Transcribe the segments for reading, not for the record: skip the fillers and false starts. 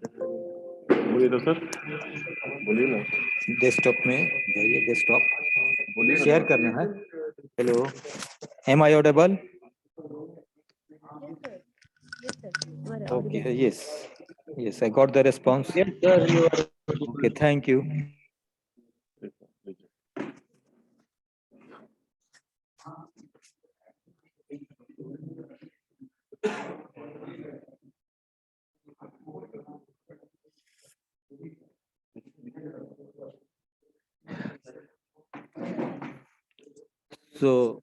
बोलिए तो सर, बोलिए ना, डेस्कटॉप में जाइए, डेस्कटॉप बोलिए ना शेयर सर। करना है। Hello, am I audible? Okay, yes, I got the response. Yes, sir, you are. Okay, thank you. So,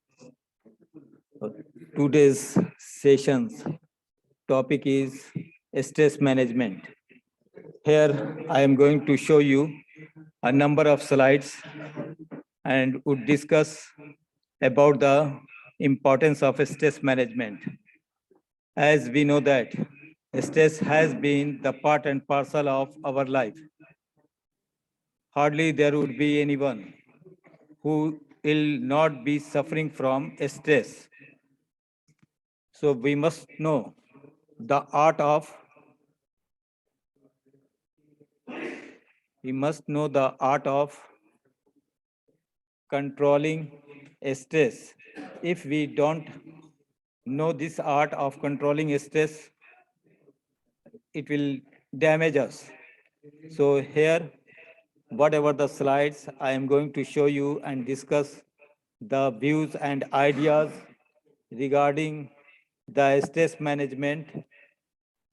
today's session's topic is stress management. Here, I am going to show you a number of slides and would discuss about the importance of stress management. As we know that stress has been the part and parcel of our life. Hardly there would be anyone who will not be suffering from stress. So we must know the art of controlling stress. If we don't know this art of controlling stress, it will damage us. So here, whatever the slides, I am going to show you and discuss the views and ideas regarding the stress management.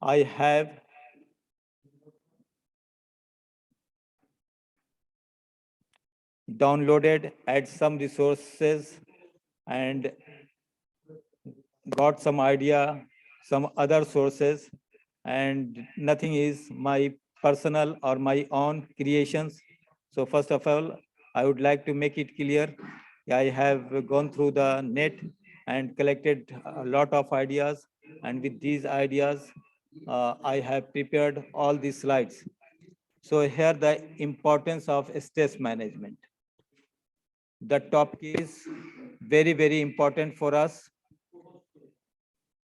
I have downloaded at some resources and got some idea, some other sources, and nothing is my personal or my own creations. So first of all, I would like to make it clear, I have gone through the net and collected a lot of ideas, and with these ideas, I have prepared all these slides. So here the importance of stress management. The topic is very, very important for us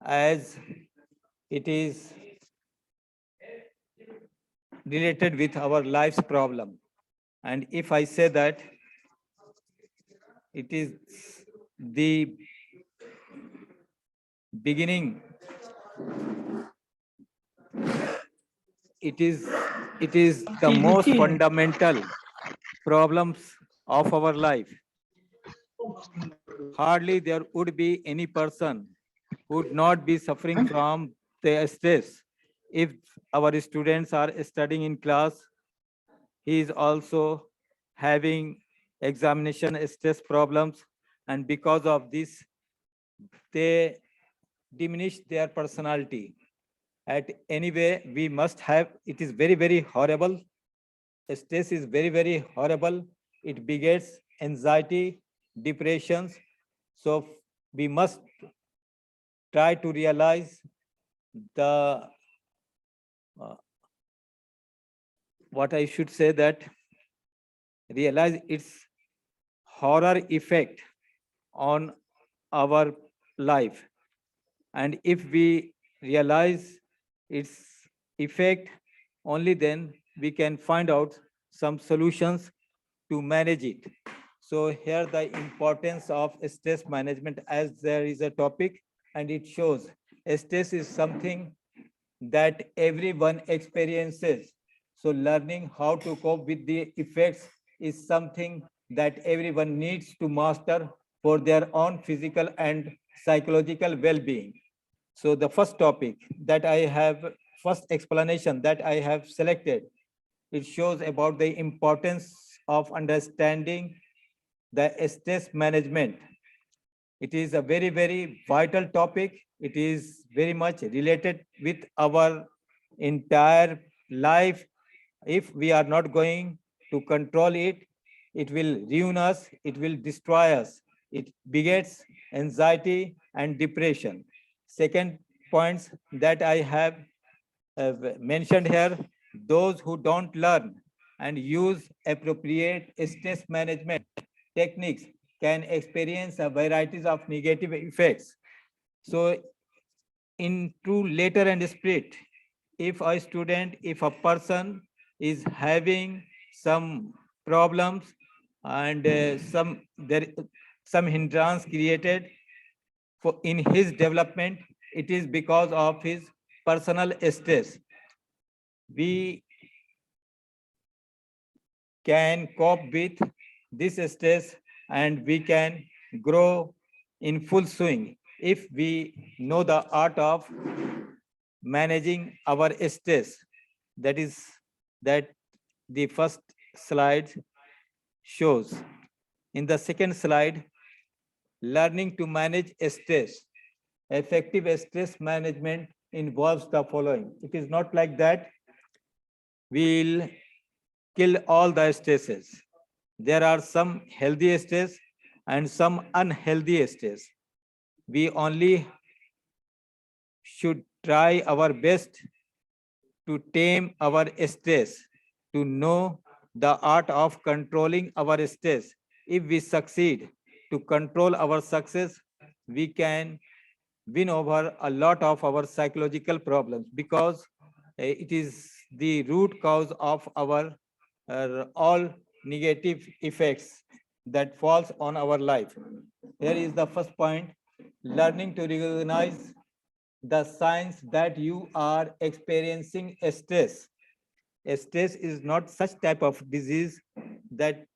as it is related with our life's problem. And if I say that it is the beginning, it is the most fundamental problems of our life. Hardly there would be any person who would not be suffering from the stress. If our students are studying in class, he is also having examination stress problems, and because of this, they diminish their personality. At any way, we must have, it is very, very horrible. Stress is very, very horrible. It begets anxiety, depressions. So we must try to realize the, what I should say that, realize its horror effect on our life. And if we realize its effect, only then we can find out some solutions to manage it. So here the importance of stress management, as there is a topic and it shows stress is something that everyone experiences. So learning how to cope with the effects is something that everyone needs to master for their own physical and psychological well-being. So the first topic that I have, first explanation that I have selected, it shows about the importance of understanding the stress management. It is a very, very vital topic. It is very much related with our entire life. If we are not going to control it, it will ruin us, it will destroy us. It begets anxiety and depression. Second points that I have mentioned here, those who don't learn and use appropriate stress management techniques can experience a varieties of negative effects. So in true later and spirit, if a student, if a person is having some problems and some hindrance created for in his development, it is because of his personal stress. We can cope with this stress and we can grow in full swing if we know the art of managing our stress. That is that the first slide shows. In the second slide, learning to manage stress. Effective stress management involves the following. It is not like that we'll kill all the stresses. There are some healthy stress and some unhealthy stress. We only should try our best to tame our stress, to know the art of controlling our stress. If we succeed to control our success, we can win over a lot of our psychological problems because it is the root cause of our all negative effects that falls on our life. Here is the first point, learning to recognize the signs that you are experiencing stress. Stress is not such type of disease that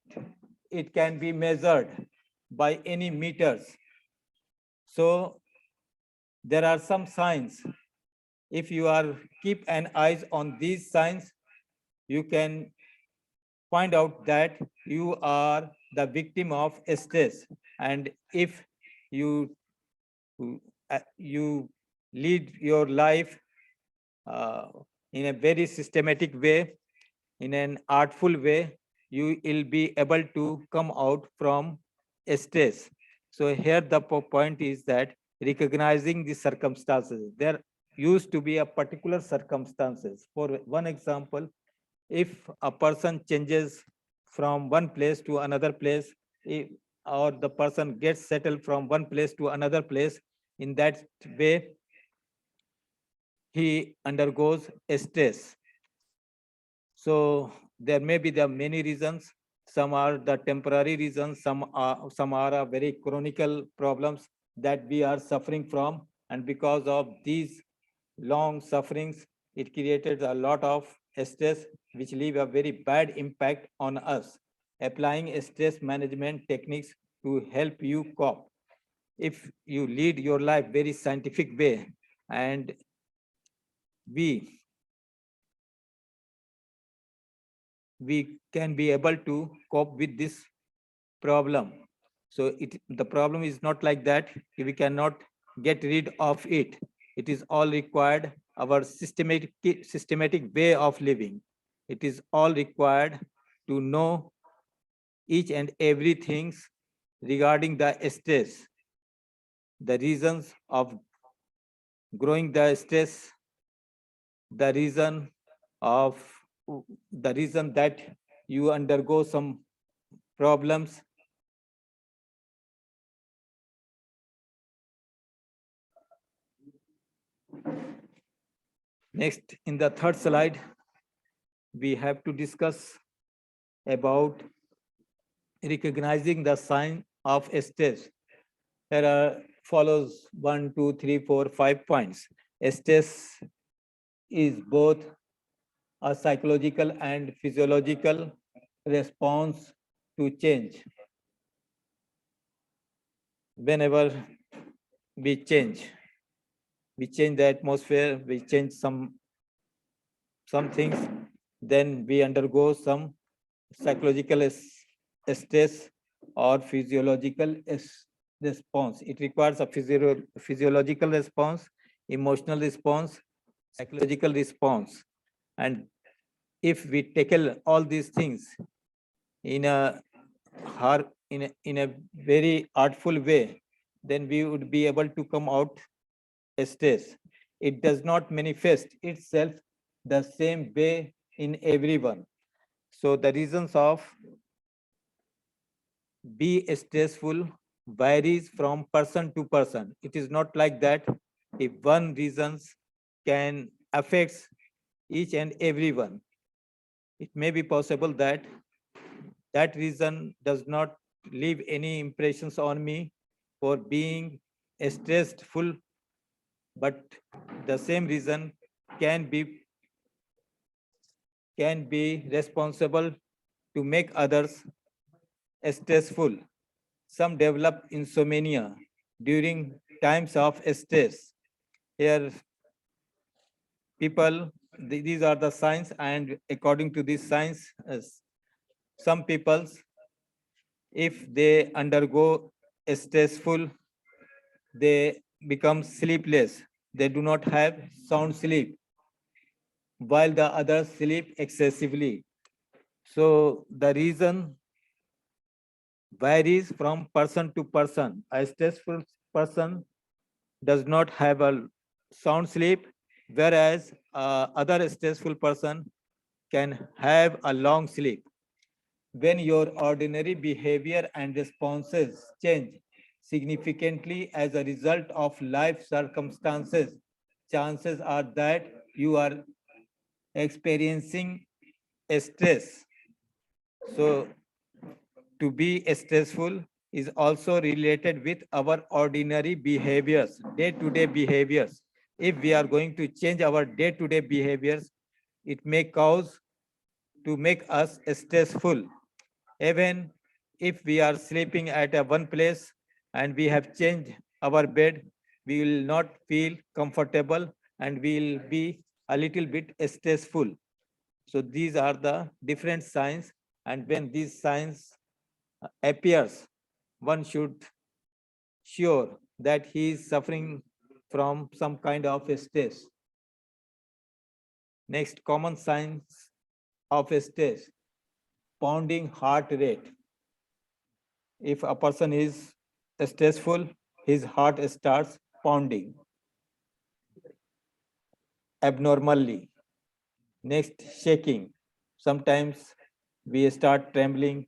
it can be measured by any meters. So there are some signs. If you are keep an eyes on these signs, you can find out that you are the victim of stress. And if you you lead your life in a very systematic way, in an artful way, you will be able to come out from stress. So here the point is that recognizing the circumstances. There used to be a particular circumstances. For one example, if a person changes from one place to another place, or the person gets settled from one place to another place, in that way, he undergoes stress. So there may be the many reasons. Some are the temporary reasons. Some are very chronical problems that we are suffering from, and because of these long sufferings, it created a lot of stress, which leave a very bad impact on us. Applying stress management techniques to help you cope. If you lead your life very scientific way, and we can be able to cope with this problem. So the problem is not like that. We cannot get rid of it. It is all required our systematic way of living. It is all required to know each and everything regarding the stress, the reasons of growing the stress, the reason of the reason that you undergo some problems. Next, in the third slide, we have to discuss about recognizing the sign of stress. There are follows 1, 2, 3, 4, 5 points. Stress is both a psychological and physiological response to change. Whenever we change the atmosphere, we change some things, then we undergo some psychological stress or physiological response. It requires a physiological response, emotional response, psychological response. And if we tackle all these things in a in a very artful way, then we would be able to come out stress. It does not manifest itself the same way in everyone. So the reasons of be stressful varies from person to person. It is not like that. If one reasons can affect each and everyone. It may be possible that that reason does not leave any impressions on me for being stressful, but the same reason can be responsible to make others stressful. Some develop insomnia during times of stress. Here, people, these are the signs, and according to these signs, some people, if they undergo stressful, they become sleepless. They do not have sound sleep, while the others sleep excessively. So the reason varies from person to person. A stressful person does not have a sound sleep, whereas other stressful person can have a long sleep. When your ordinary behavior and responses change significantly as a result of life circumstances, chances are that you are experiencing stress. So to be stressful is also related with our ordinary behaviors, day-to-day behaviors. If we are going to change our day-to-day behaviors, it may cause to make us stressful. Even if we are sleeping at a one place and we have changed our bed, we will not feel comfortable and we will be a little bit stressful. So these are the different signs, and when these signs appears, one should sure that he is suffering from some kind of stress. Next, common signs of stress: pounding heart rate. If a person is stressful, his heart starts pounding abnormally. Next, shaking. Sometimes we start trembling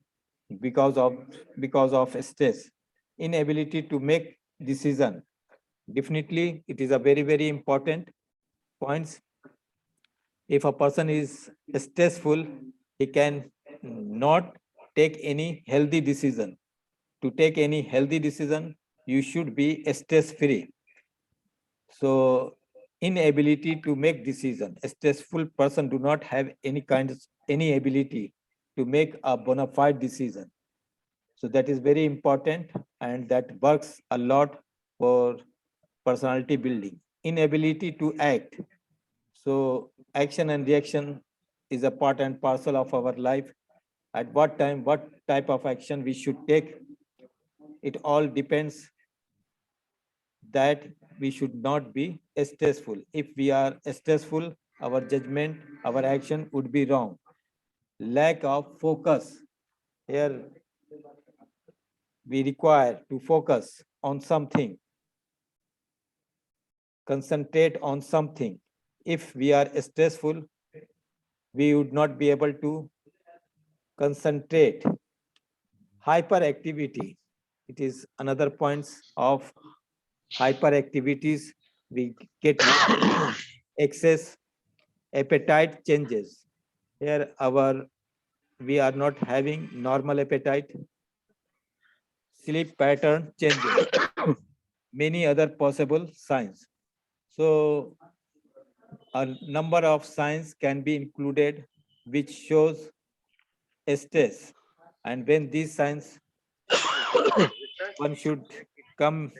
because of stress. Inability to make decision. Definitely, it is a very important point. If a person is stressful, he can not take any healthy decision. To take any healthy decision, you should be stress free. So inability to make decision, a stressful person do not have any ability to make a bona fide decision. So that is very important, and that works a lot for personality building. Inability to act. So action and reaction is a part and parcel of our life. At what time, what type of action we should take, it all depends that we should not be stressful. If we are stressful, our judgment, our action would be wrong. Lack of focus. Here we require to focus on something, concentrate on something. If we are stressful, we would not be able to concentrate. Hyperactivity. It is another points of hyperactivities. We get excess appetite changes. Here we are not having normal appetite. Sleep pattern changes. Many other possible signs. So a number of signs can be included which shows stress. And when these signs, one should come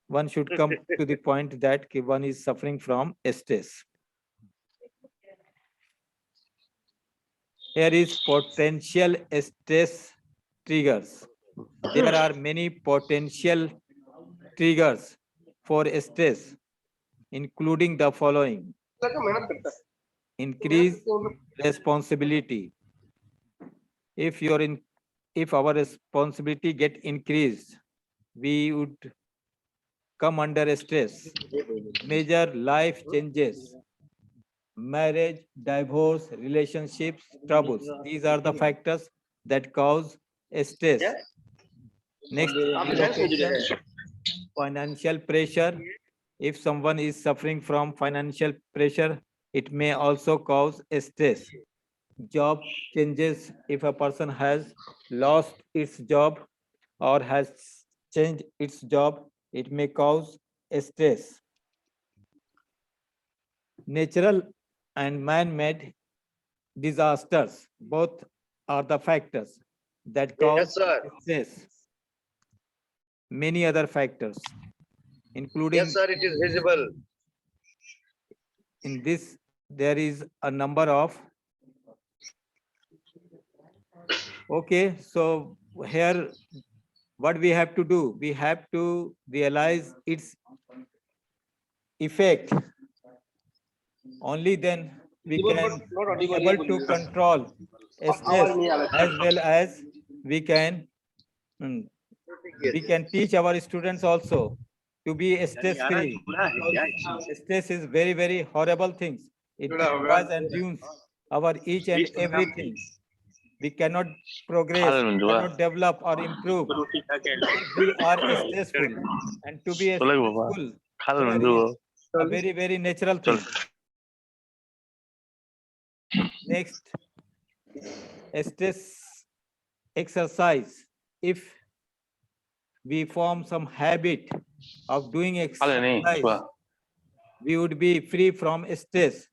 to the point that one is suffering from stress. Here is potential stress triggers. There are many potential triggers for stress, including the following: increase responsibility. If our responsibility get increased, we would come under stress. Major life changes, marriage, divorce, relationships, troubles. These are the factors that cause stress. Next, relocation, financial pressure. If someone is suffering from financial pressure, It may also cause stress. Job changes, if a person has lost its job or has changed its job, it may cause stress. Natural and man-made disasters, both are the factors that cause Yes, sir. stress. Many other factors, including Yes, sir. It is visible. in this, there is a number of. Okay, so here, what we have to do, we have to realize its effect. Only then we can be able to control stress as well as we can we can teach our students also to be stress free. Stress is very horrible things. It destroys and ruins our each and everything. We cannot progress, cannot develop or improve if we are stressful. And to be stressful here is a very natural thing. Next, stress exercise. If we form some habit of doing exercise, we would be free from stress.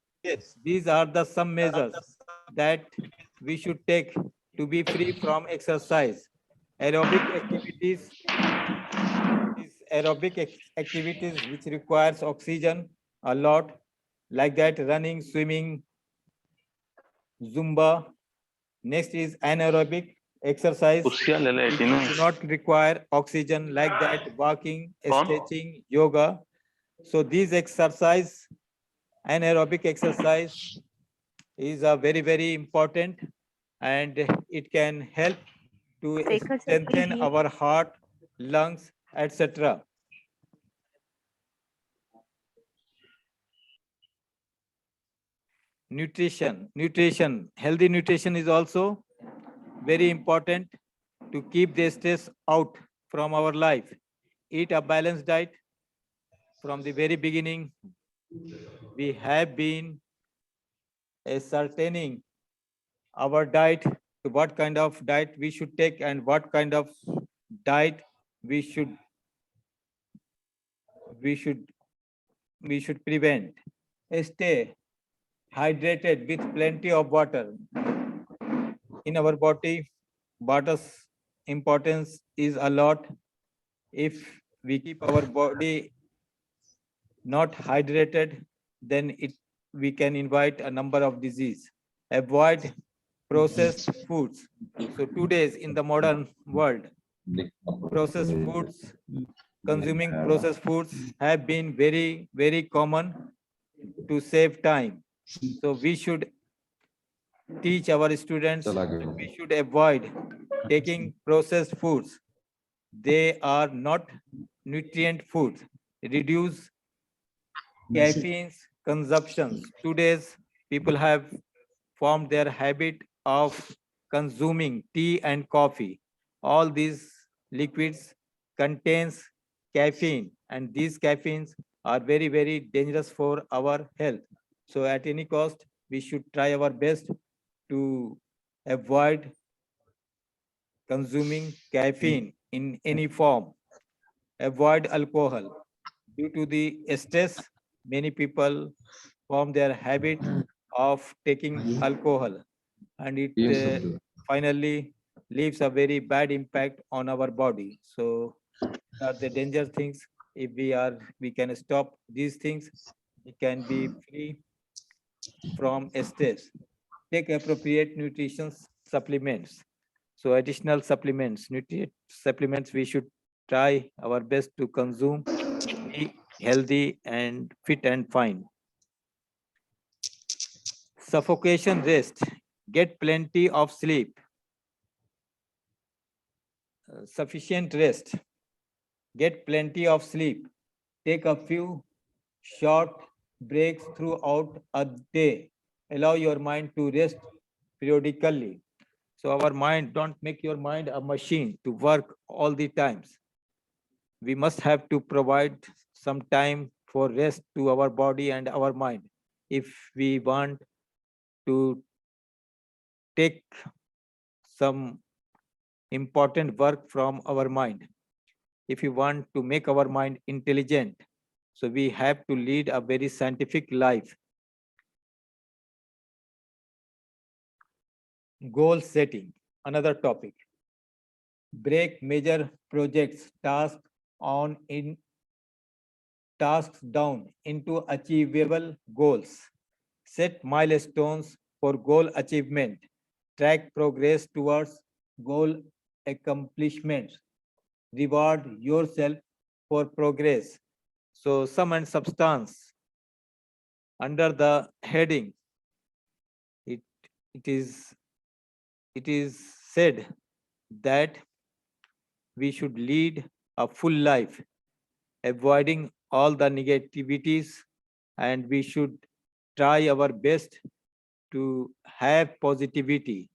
These are the some measures that we should take to be free from exercise. Aerobic activities, activities which requires oxygen a lot, like that running, swimming, Zumba. Next is anaerobic exercise, which do not require oxygen, like that walking, stretching, yoga. So these exercise, anaerobic exercise is a very important, and it can help to strengthen our heart, lungs, etc. Nutrition, healthy nutrition is also very important to keep the stress out from our life. Eat a balanced diet. From the very beginning, we have been ascertaining our diet, what kind of diet we should take and what kind of diet we should prevent. Stay hydrated with plenty of water. In our body, water's importance is a lot. If we keep our body not hydrated, then we can invite a number of disease. Avoid processed foods. So today's in the modern world, processed foods, consuming processed foods have been very common to save time. So we should teach our students that we should avoid taking processed foods. They are not nutrient foods. Reduce caffeine consumptions. Today's people have formed their habit of consuming tea and coffee. All these liquids contains caffeine, and these caffeines are very dangerous for our health. So at any cost, we should try our best to avoid consuming caffeine in any form. Avoid alcohol. Due to the stress, many people form their habit of taking alcohol, and it finally leaves a very bad impact on our body. So are the danger things. If we can stop these things, we can be free from stress. Take appropriate nutrition supplements. So additional supplements, nutrient supplements, we should try our best to consume, be healthy and fit and fine. Suffocation rest, get plenty of sleep. Sufficient rest, get plenty of sleep. Take a few short breaks throughout a day. Allow your mind to rest periodically. So our mind, don't make your mind a machine to work all the times. We must have to provide some time for rest to our body and our mind. if we want to take some important work from our mind, if you want to make our mind intelligent, so we have to lead a very scientific life. Goal setting, another topic. Break major projects tasks down into achievable goals. Set milestones for goal achievement. Track progress towards goal accomplishments. Reward yourself for progress. So, sum and substance. Under the heading, it, it is said that we should lead a full life, avoiding all the negativities, and we should try our best to have positivity.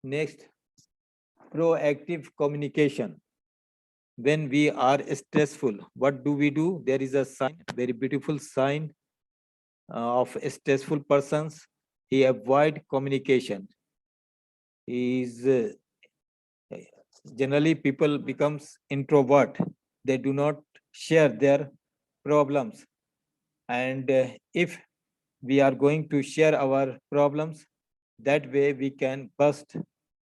Next, proactive communication. When we are stressful, what do? There is a sign, very beautiful sign of stressful persons. He avoid communication. He is generally people becomes introvert. They do not share their problems. And if we are going to share our problems, that way we can bust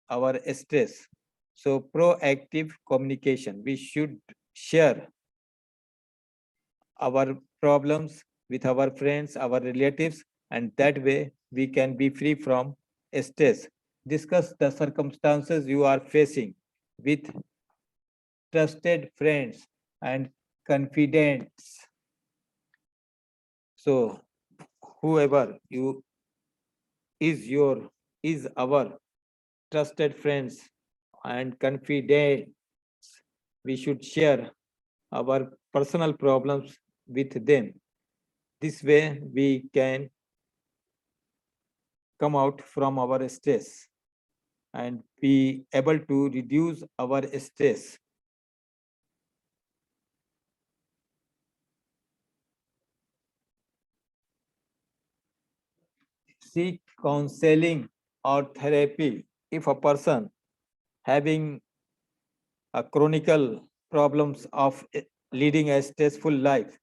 our stress. So proactive communication, we should share our problems with our friends, our relatives, and that way we can be free from stress. Discuss the circumstances you are facing with trusted friends and confidants. So whoever you is our trusted friends and confidants, we should share our personal problems with them. This way we can come out from our stress and be able to reduce our stress. Seek counseling or therapy if a person having a chronic problems of leading a stressful life.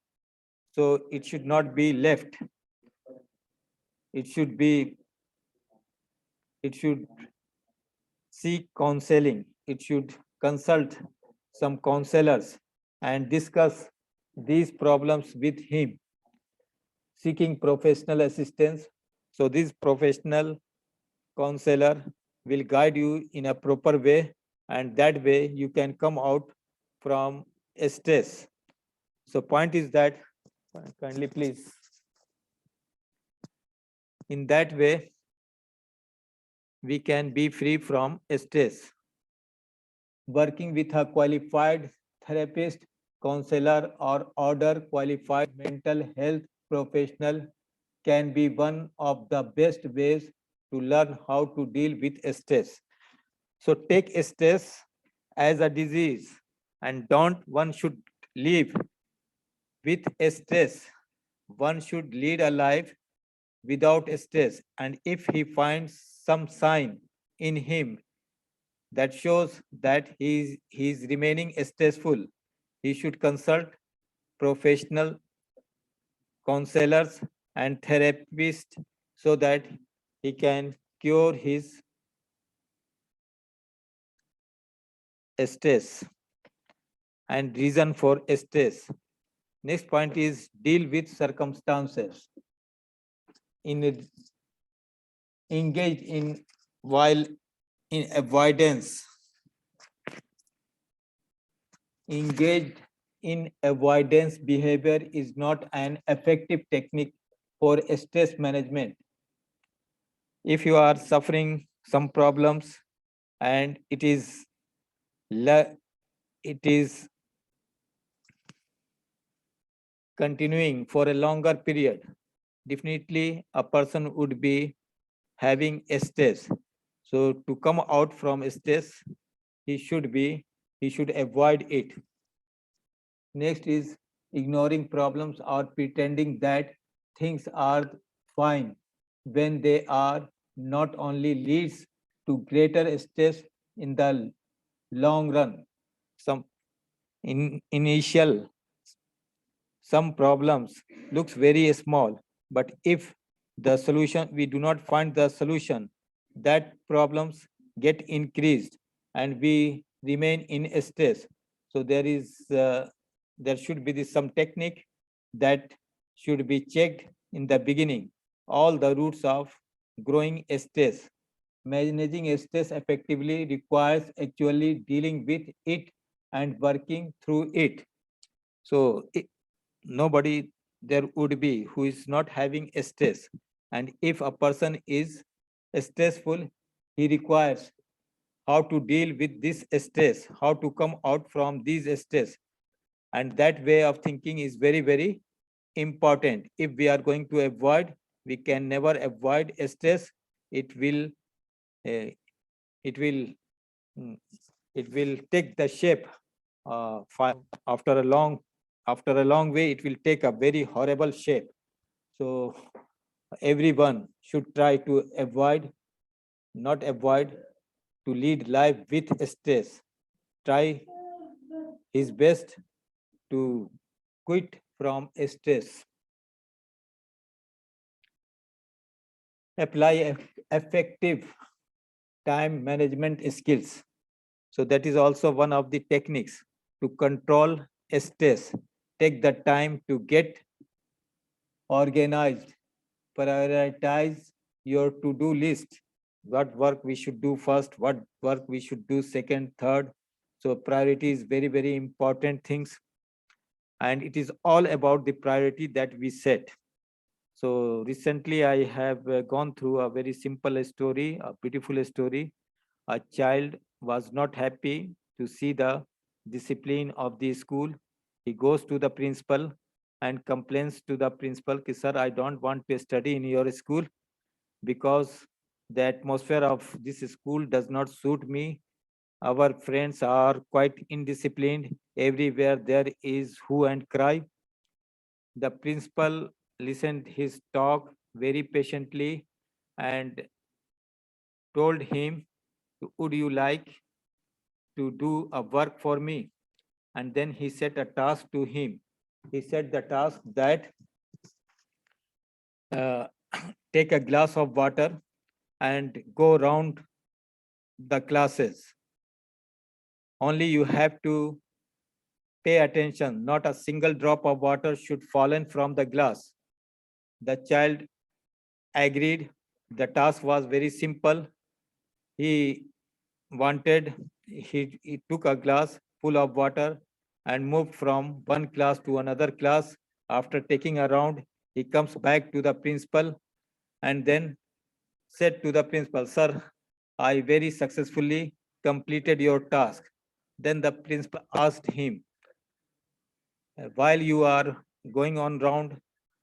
So it should not be left. It should seek counseling. It should consult some counselors and discuss these problems with him, seeking professional assistance. So this professional counselor will guide you in a proper way, and that way you can come out from stress. So point is that, kindly please, in that way we can be free from stress. Working with a qualified therapist, counselor, or other qualified mental health professional can be one of the best ways to learn how to deal with stress. So take stress as a disease, and one should live with stress. One should lead a life without stress. And if he finds some sign in him that shows that he is remaining stressful, he should consult professional counselors and therapists so that he can cure his stress and reason for stress. Next point is deal with circumstances. Engage in while in avoidance. Engaged in avoidance behavior is not an effective technique for stress management. If you are suffering some problems and it is continuing for a longer period, definitely a person would be having stress. So to come out from stress, he should avoid it. Next is ignoring problems or pretending that things are fine when they are not only leads to greater stress in the long run. Some initial some problems looks very small, but if the solution we do not find the solution, that problems get increased and we remain in stress. So there should be some technique that should be checked in the beginning. All the roots of growing stress. Managing stress effectively requires actually dealing with it and working through it. So nobody there would be who is not having a stress, and if a person is stressful, he requires how to deal with this stress, how to come out from these stress, and that way of thinking is very important. If we are going to avoid, we can never avoid stress. It will uh, it will mm, it will take the shape after a long way. It will take a very horrible shape. So everyone should try to avoid, not avoid, to lead life with stress. Try his best to quit from stress. Apply effective time management skills. So that is also one of the techniques to control stress. Take the time to get organized, prioritize your to-do list, what work we should do first, what work we should do second, third. So priority is very important things, and it is all about the priority that we set. So recently I have gone through a very simple story, a beautiful story. A child was not happy to see the discipline of the school. He goes to the principal and complains to the principal, sir, I don't want to study in your school because the atmosphere of this school does not suit me. Our friends are quite indisciplined. Everywhere there is hue and cry. The principal listened his talk very patiently and told him, would you like to do a work for me? And then he set a task to him. He set the task that uh, take a glass of water and go round the classes. Only you have to pay attention. Not a single drop of water should fallen from the glass. The child agreed. The task was very simple. He wanted, he took a glass full of water and moved from one class to another class. After taking a round, he comes back to the principal and then said to the principal, sir, I very successfully completed your task. Then the principal asked him, while you are going on round,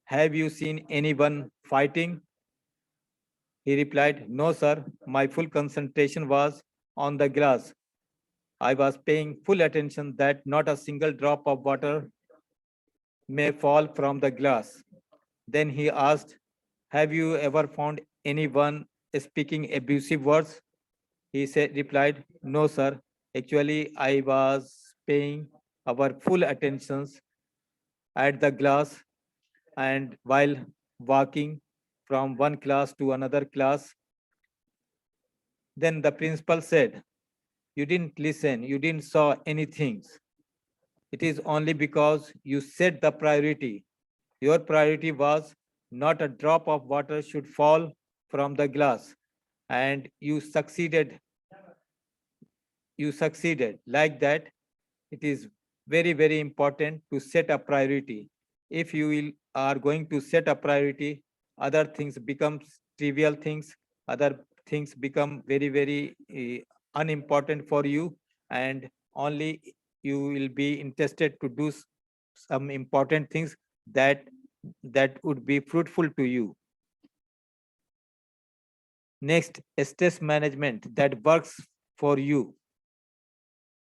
have you seen anyone fighting? He replied, no, sir, my full concentration was on the glass. I was paying full attention that not a single drop of water may fall from the glass. Then he asked, have you ever found anyone speaking abusive words? He said, replied, no, sir. Actually, I was paying our full attentions at the glass and while walking from one class to another class. Then the principal said, you didn't listen, you didn't saw anything. It is only because you set the priority. Your priority was not a drop of water should fall from the glass, and you succeeded. You succeeded like that. It is very important to set a priority. If you are going to set a priority, other things becomes trivial things, other things become very unimportant for you, and only you will be interested to do some important things that would be fruitful to you. Next, stress management that works for you.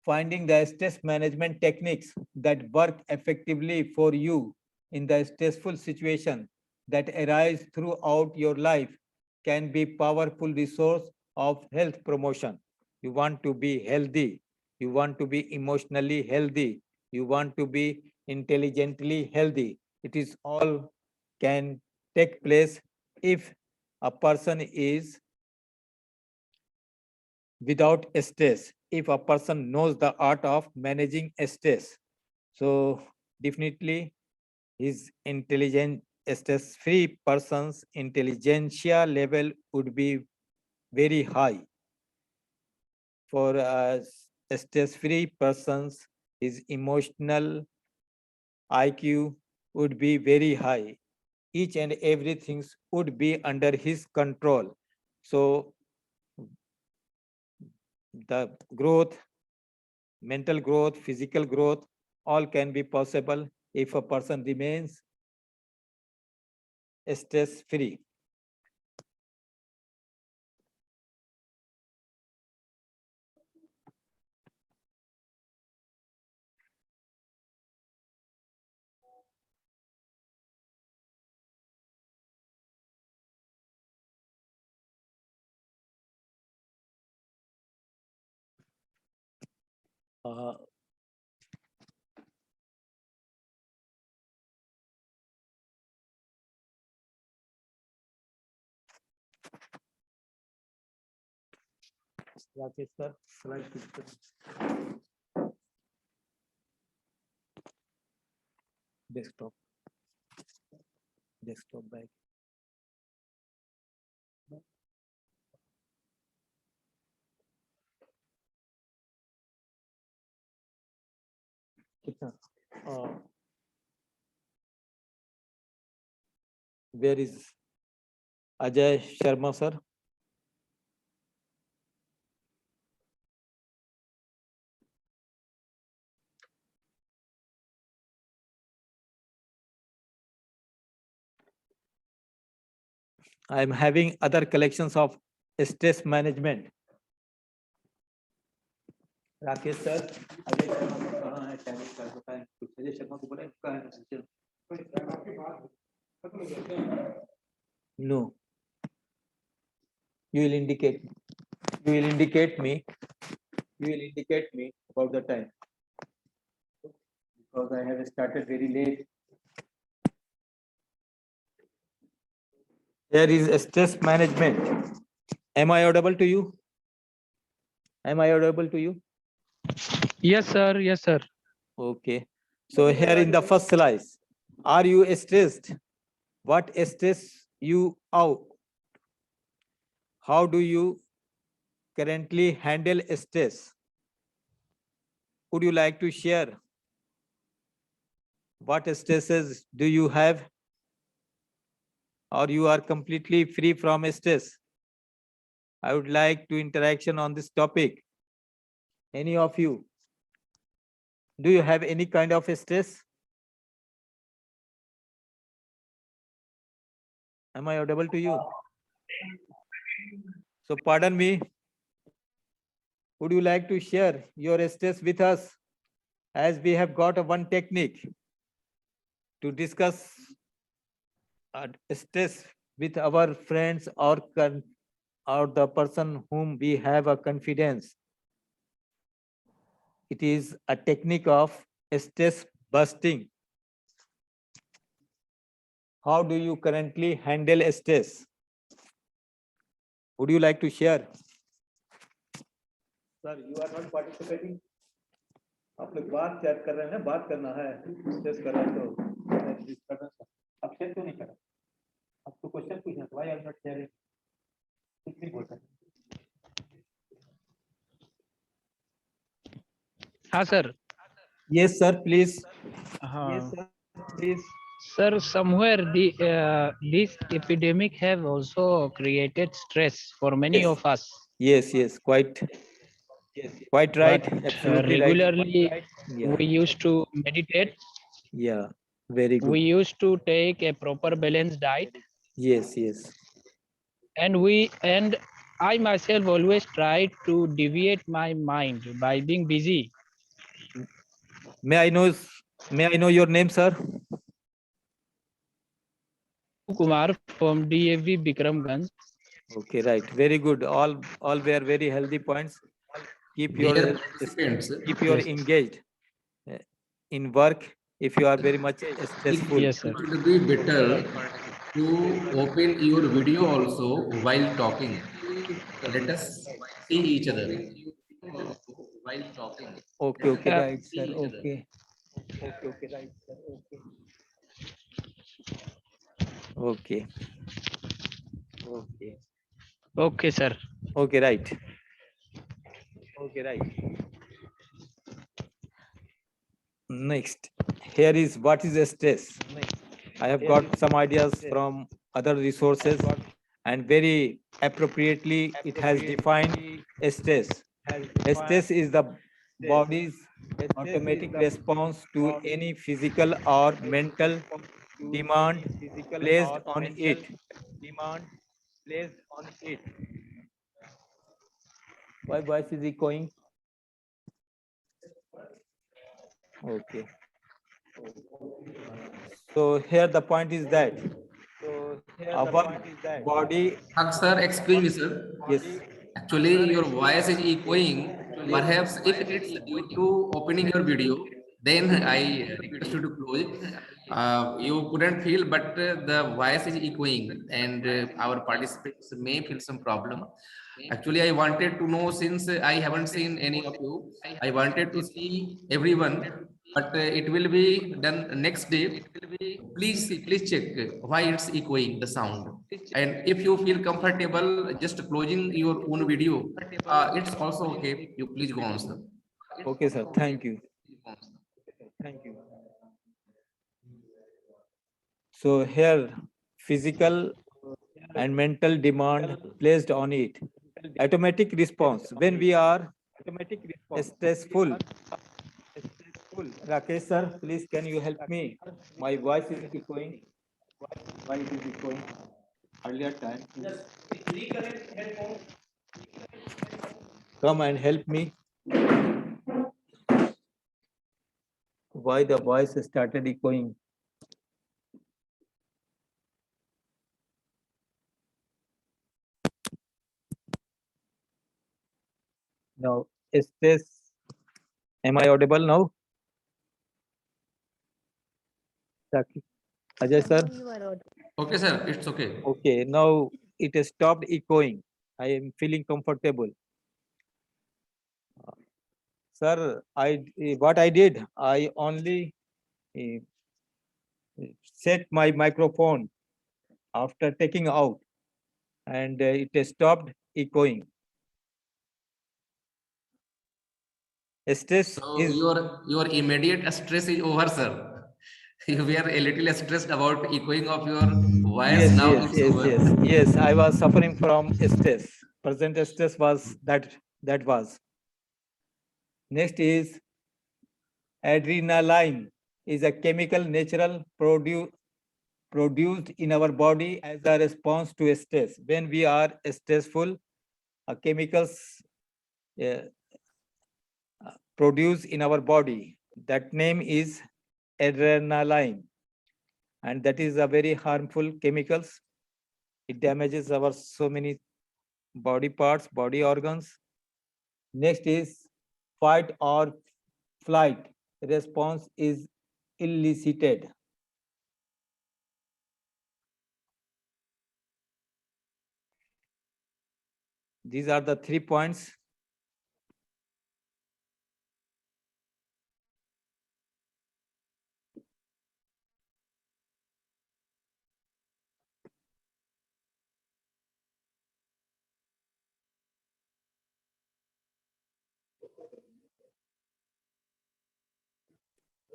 finding the stress management techniques that work effectively for you in the stressful situation that arise throughout your life can be powerful resource of health promotion. You want to be healthy, you want to be emotionally healthy, you want to be intelligently healthy. It is all can take place if a person is without stress, if a person knows the art of managing stress. So definitely his intelligent stress-free person's intelligentsia level would be very high. For a stress-free persons, his emotional IQ would be very high. Each and everything would be under his control. So the growth, mental growth, physical growth, all can be possible if a person remains stress-free. Uh, Rakesh sir, slide picture. Desktop. Desktop back. Uh, where is Ajay Sharma sir? I am having other collections of stress management. Rakesh sir, Ajay Sharma को कहाँ है? Talent का बताएं। कुछ अजय शर्मा को बोले कहाँ है? No. You will indicate. You will indicate me. You will indicate me about the time. Because I have started very late. There is a stress management. Am I audible to you? Am I audible to you? Yes, sir. Yes, sir. Okay. So here in the first slide, are you stressed? What stress you out? How do you currently handle stress? Would you like to share? What stresses do you have? Or you are completely free from stress? I would like to interaction on this topic. Any of you? Do you have any kind of stress? Am I audible to you? So pardon me. Would you like to share your stress with us? As we have got a one technique to discuss stress with our friends or the person whom we have a confidence. It is a technique of stress busting. How do you currently handle stress? Would you like to share? Sir, you are not participating. आप लोग बात chat कर रहे हैं, बात करना है, stress कर रहे हैं तो डिस्टर्बेंस। आप शेयर क्यों नहीं कर रहे? आपको क्वेश्चन पूछना है, why I am not sharing? कुछ नहीं बोल सकते। हाँ, sir. Yes, sir, please. Yes, sir, please. Sir, somewhere this epidemic have also created stress for many Yes. of us. Yes, quite right. But Absolutely regularly right. Yeah. we used to meditate. Yeah, very good. We used to take a proper balanced diet, Yes. and I myself always try to deviate my mind by being busy May I know, may I know your name, sir? Kumar from DAV Bikramganj. Okay, right. Very good. All were very healthy points. Keep your Dear participants, keep your Yes. engaged in work if you are very much stressful. Yes, sir. it would be better to open your video also while talking. Let us see each other while talking. Okay, okay, Yeah. right, sir. Okay. Okay, okay, right, sir. Okay. Okay. Okay. Okay, sir. Okay, right. Okay, right. Next, here is what is a stress. I have got some ideas from other resources and very appropriately it has defined a stress. A stress is the body's automatic response to any physical or mental demand placed on it. Why voice is echoing? Okay. So here the point is that our body, Sir, excuse me, sir. yes, Actually, your voice is echoing. Perhaps if it's due to opening your video, then I request you to close it. You couldn't feel, but the voice is echoing, and our participants may feel some problem. Actually, I wanted to know since I haven't seen any of you. I wanted to see everyone, but it will be done next day. Please check why it's echoing the sound. And if you feel comfortable just closing your own video, it's also okay. You please go on, sir. okay, sir. Thank you. So here, physical and mental demand placed on it. Automatic response. When we are stressful. Rakesh sir, please can you help me? My voice is echoing. Why it is echoing? Earlier time. Come and help me. Why the voice started echoing? Now, stress. Am I audible now? Ajay sir? Okay, sir, it's okay. Okay, now it has stopped echoing. I am feeling comfortable. Sir, what I did, I only eh, set my microphone after taking out and it has stopped echoing. Stress So is your immediate stress is over, sir. You were a little stressed about echoing of your voice. yes, Now yes, it's yes, over. yes, yes. I was suffering from stress. Present stress was that was. Next is adrenaline is a chemical natural produced in our body as a response to stress. When we are stressful, chemicals uh, produced in our body. That name is adrenaline, and that is a very harmful chemicals. It damages our so many body parts, body organs. Next is fight or flight. Response is elicited. These are the 3 points.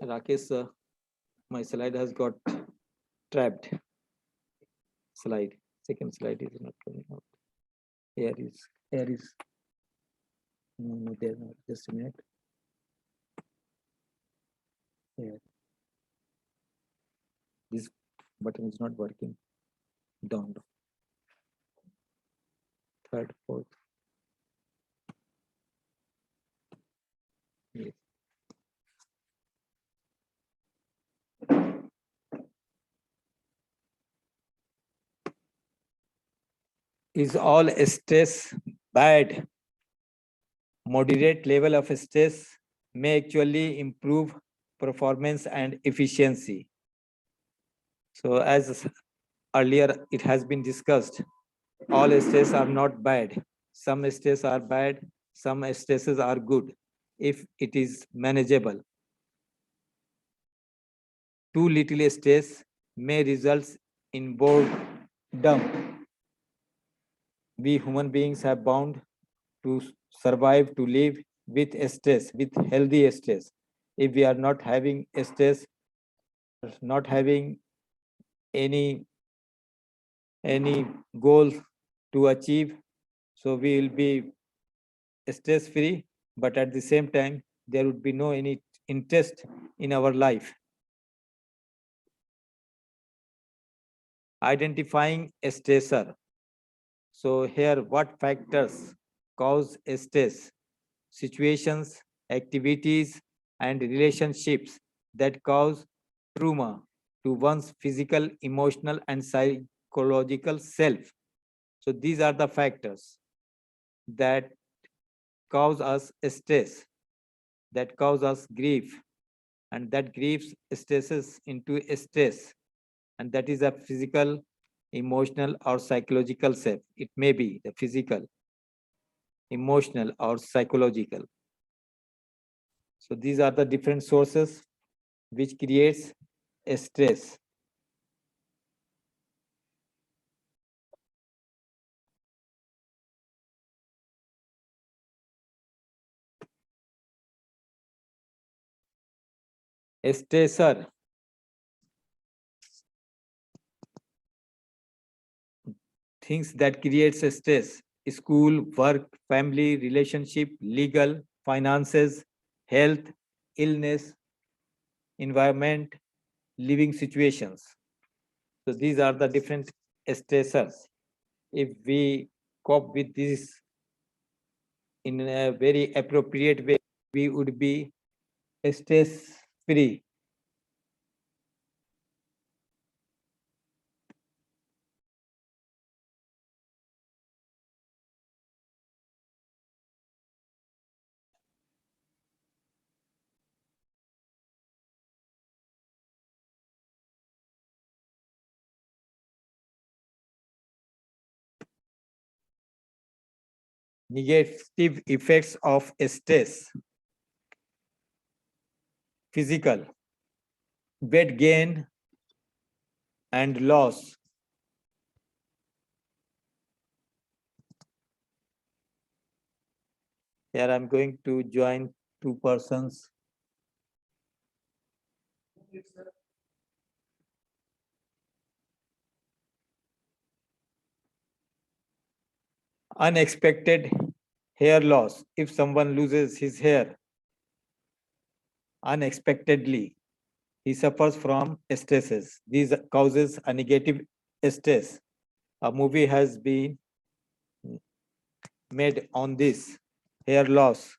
Rakesh, my slide has got trapped. Slide. Second slide is not coming out. Here is. No, there not. Just a minute. Here. This button is not working. Down. Third, fourth. Yes. Is all stress bad? Moderate level of stress may actually improve performance and efficiency. So as earlier it has been discussed, all stress are not bad. Some stress are bad, some stresses are good if it is manageable. Too little stress may result in boredom. We human beings have bound to survive, to live with stress, with healthy stress. If we are not having stress, not having any goal to achieve, so we will be stress free, but at the same time there would be no any interest in our life. Identifying a stressor. So here what factors cause stress? Situations, activities, and relationships that cause trauma to one's physical, emotional, and psychological self. So these are the factors that cause us stress, that cause us grief, and that grief stresses into stress, and that is a physical, emotional, or psychological self. It may be the physical, emotional, or psychological. So these are the different sources which creates a stress. A stressor. Things that creates a stress: school, work, family, relationship, legal, finances, health, illness, environment, living situations. So these are the different stressors. If we cope with this in a very appropriate way, we would be stress free. Negative effects of stress. Physical, weight gain and loss. Here I'm going to join two persons. Unexpected hair loss. If someone loses his hair unexpectedly, he suffers from stresses. These causes a negative stress. A movie has been made on this hair loss.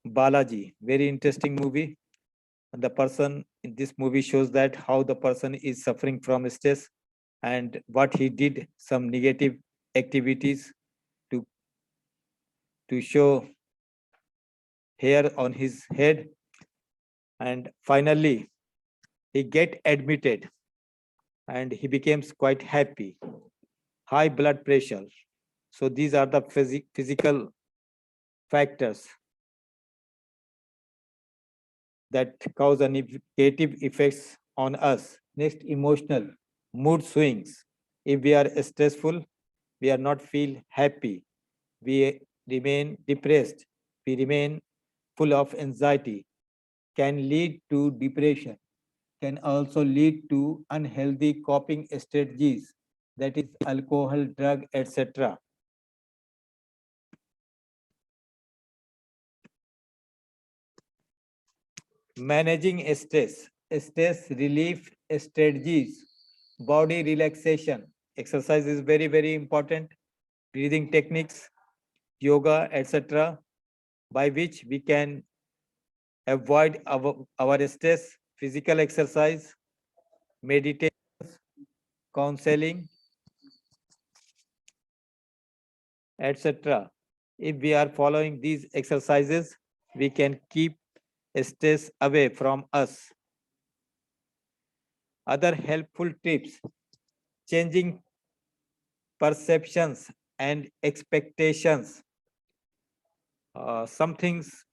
Balaji, very interesting movie. And the person in this movie shows that how the person is suffering from stress and what he did, some negative activities to show hair on his head, and finally he get admitted and he becomes quite happy. High blood pressure. So these are the physical factors that cause a negative effects on us. Next, emotional, mood swings. If we are stressful, we are not feel happy. We remain depressed. We remain full of anxiety. Can lead to depression. Can also lead to unhealthy coping strategies, that is alcohol, drug, etc. Managing stress, stress relief strategies, body relaxation. Exercise is very, very important. Breathing techniques, yoga, etc., by which we can avoid our stress. Physical exercise, meditation, counseling, etc. If we are following these exercises, we can keep stress away from us. Other helpful tips: changing perceptions and expectations. Some things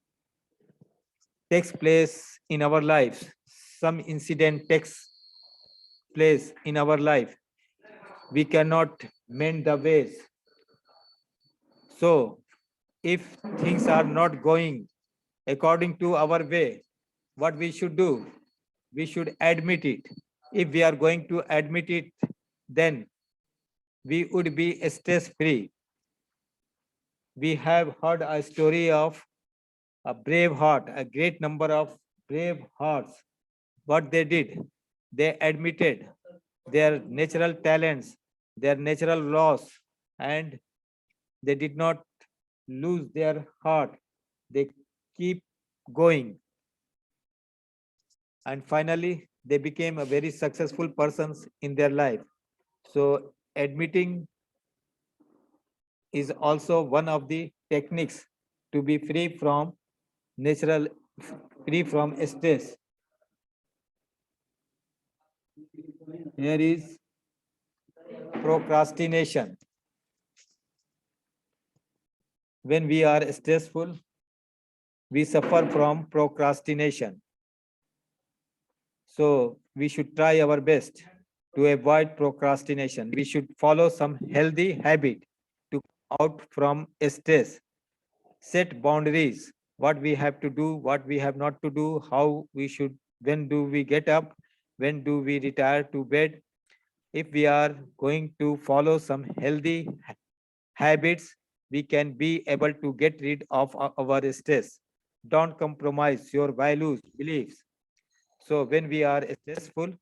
takes place in our lives. Some incident takes place in our life. We cannot mend the ways. So if things are not going according to our way, what we should do? We should admit it. If we are going to admit it, then we would be stress free. We have heard a story of a brave heart, a great number of brave hearts. What they did, they admitted their natural talents, their natural loss, and they did not lose their heart. They keep going. And finally, they became a very successful persons in their life. So admitting is also one of the techniques to be free from natural, free from stress. Here is procrastination. When we are stressful, we suffer from procrastination. So we should try our best to avoid procrastination. We should follow some healthy habit to come out from stress. Set boundaries, what we have to do, what we have not to do, how we should, when do we get up, when do we retire to bed. If we are going to follow some healthy habits, we can be able to get rid of our stress. Don't compromise your values, beliefs. So when we are stressful,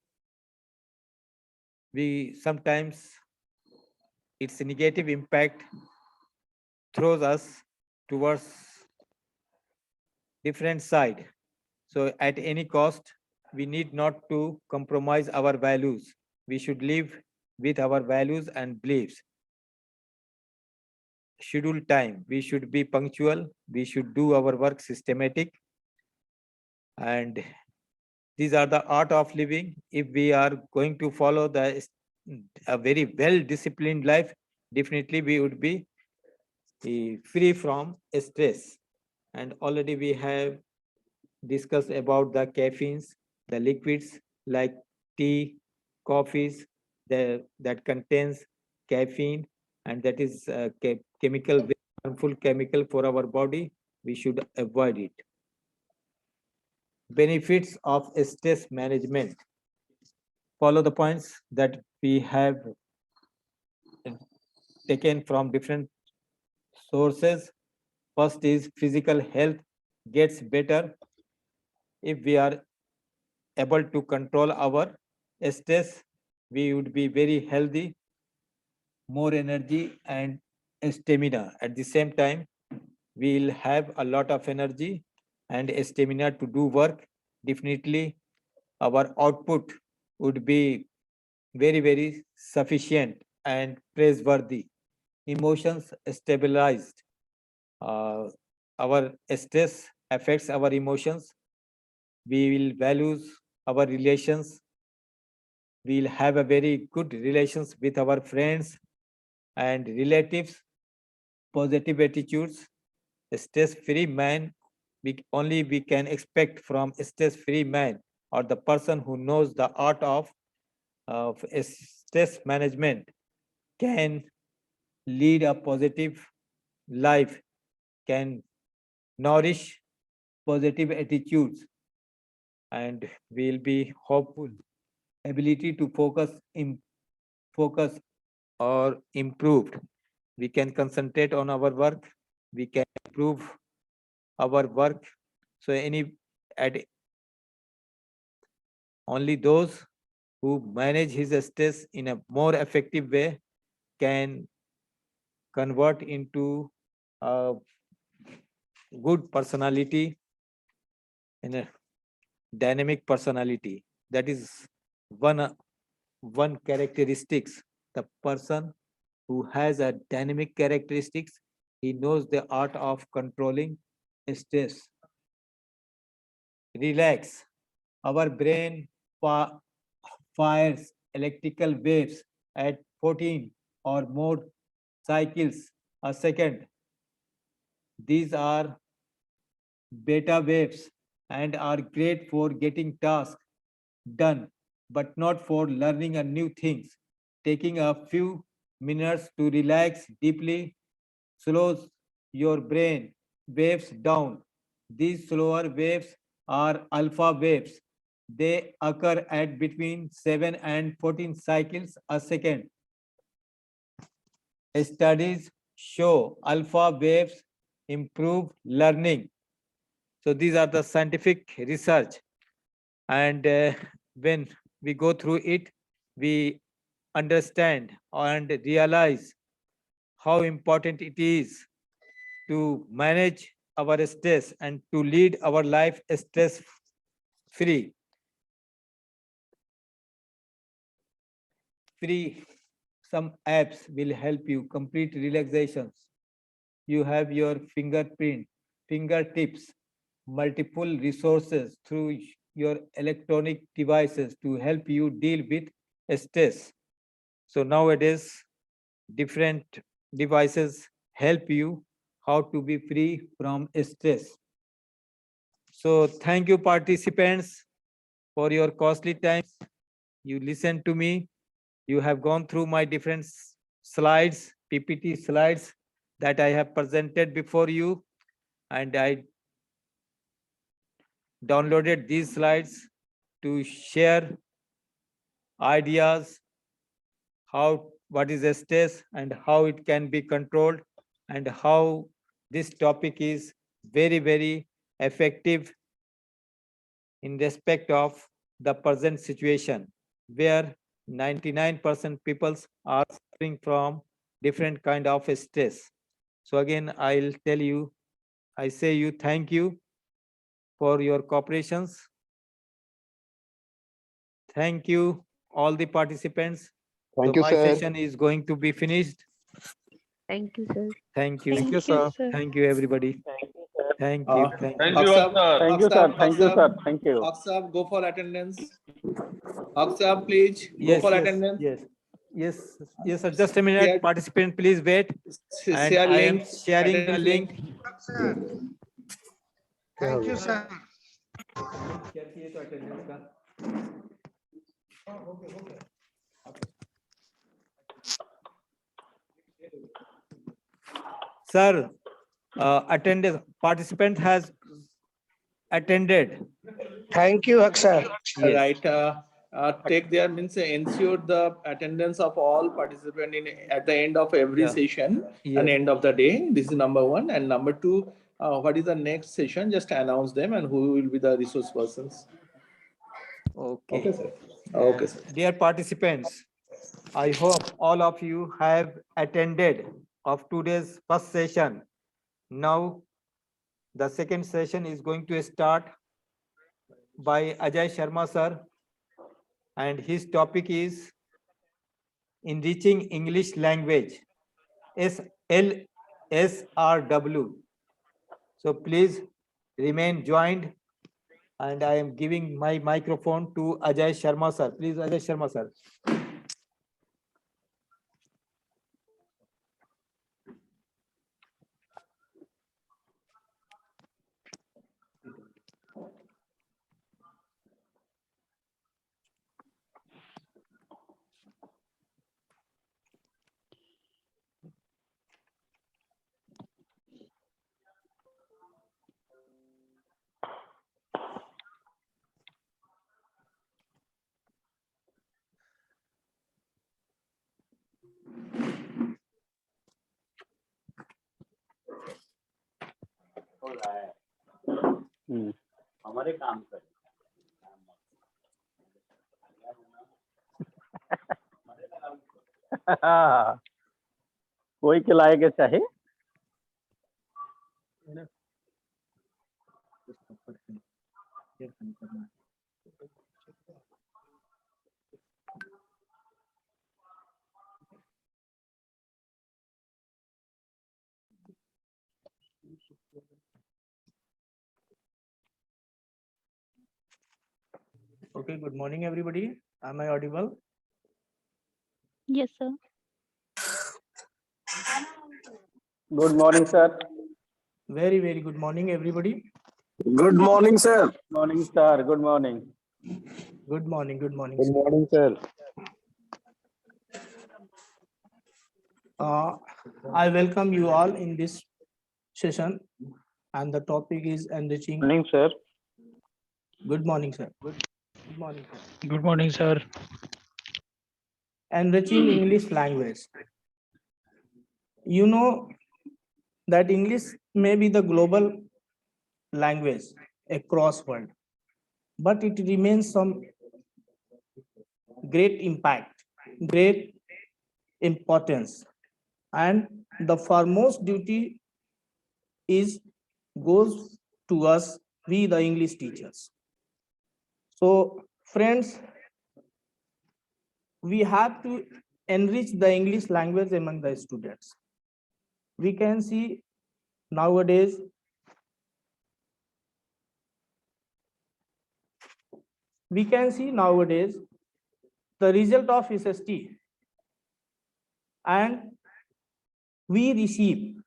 we sometimes its negative impact throws us towards different side. So at any cost, we need not to compromise our values. We should live with our values and beliefs. Schedule time. We should be punctual. We should do our work systematic. And these are the art of living. If we are going to follow a very well-disciplined life, definitely we would be free from stress. And already we have discussed about the caffeines, the liquids like tea, coffees that contains caffeine, and that is chemical, very harmful chemical for our body. We should avoid it. Benefits of stress management. Follow the points that we have taken from different sources. First is physical health gets better if we are able to control our stress. We would be very healthy, more energy and stamina. At the same time, we will have a lot of energy and stamina to do work. Definitely, our output would be very sufficient and praiseworthy. Emotions stabilized. Our stress affects our emotions. We will values our relations. We'll have a very good relations with our friends and relatives. Positive attitudes. A stress-free man, we can expect from a stress-free man or the person who knows the art of stress management can lead a positive life, can nourish positive attitudes, and will be hopeful. Ability to focus or improved. We can concentrate on our work. We can improve our work. So only those who manage his stress in a more effective way can convert into a good personality in a dynamic personality. That is one characteristics. The person who has a dynamic characteristics. He knows the art of controlling stress. Relax. Our brain fires electrical waves at 14 or more cycles a second. These are beta waves and are great for getting tasks done, but not for learning a new things. Taking a few minutes to relax deeply slows your brain waves down. These slower waves are alpha waves. They occur at between 7 and 14 cycles a second. Studies show alpha waves improve learning. So these are the scientific research. And when we go through it, we understand and realize how important it is to manage our stress and to lead our life stress free. Some apps will help you complete relaxations. You have your fingertips, multiple resources through your electronic devices to help you deal with stress. So nowadays, different devices help you how to be free from stress. So thank you participants for your costly time. You listened to me. You have gone through my different slides, PPT slides that I have presented before you, and I downloaded these slides to share ideas what is stress and how it can be controlled, and how this topic is very, very effective in respect of the present situation, where 99% people are suffering from different kind of stress. So again, I say you thank you for your cooperations. Thank you, all the participants. Thank So you, my sir. session is going to be finished. Thank you, sir. Thank you. Thank you, sir. Thank you, everybody. Thank you. Thank Thank you. you, sir. Thank you, sir. Thank you, sir. Thank you. Aksab, go for attendance. Aksab, please go Yes, for yes, attendance. yes, sir. Just a minute. Share- Participant, please wait. And Share I am link. sharing the attendance link. Thank you, sir. क्या चाहिए तो attendance का? Sir, attendance participant has attended. Thank you, Aksar. Yes. Right. Take their means ensure the attendance of all participants at the end of every Yeah. session Yes. and end of the day. This is number one. And number two, what is the next session? Just announce them and who will be the resource persons. Okay. Okay, sir. Okay, sir. Dear participants, I hope all of you have attended of today's first session. Now, the second session is going to start by Ajay Sharma sir, and his topic is enriching English language, SLSRW. So please remain joined, and I am giving my microphone to Ajay Sharma sir. Please, Ajay Sharma sir. हमारे काम कर कोई खिलाएगा चाहे Okay, good morning, everybody. Am I audible? Yes, sir. Good morning, sir. Very, very good morning, everybody. Good morning, sir. Morning, sir. Good morning. Good morning, good morning. Good sir. morning, sir. I welcome you all in this session, and the topic is enriching. Morning, sir. Good morning, sir. Good morning, sir. Good morning, sir. Enriching English language. You know that English may be the global language across world, but it remains some great impact, great importance, and the foremost duty is goes to us, we the English teachers. So friends, we have to enrich the English language among the students. We can see nowadays the result of SST, and we receive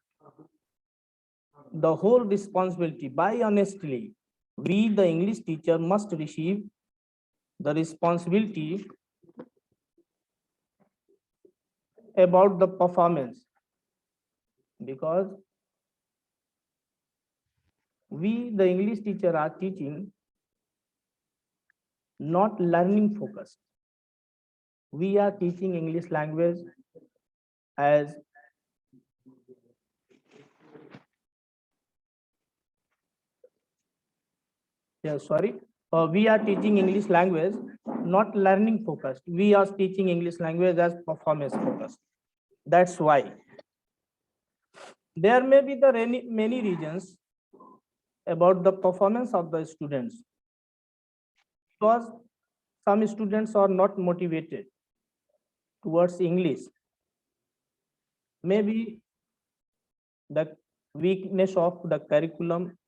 the whole responsibility. By honestly, we the English teacher must receive the responsibility about the performance, because we the English teacher are teaching not learning focused. We are teaching English language as we are teaching English language not learning focused. We are teaching English language as performance focused. That's why there may be the many reasons about the performance of the students, because some students are not motivated towards English. Maybe the weakness of the curriculum,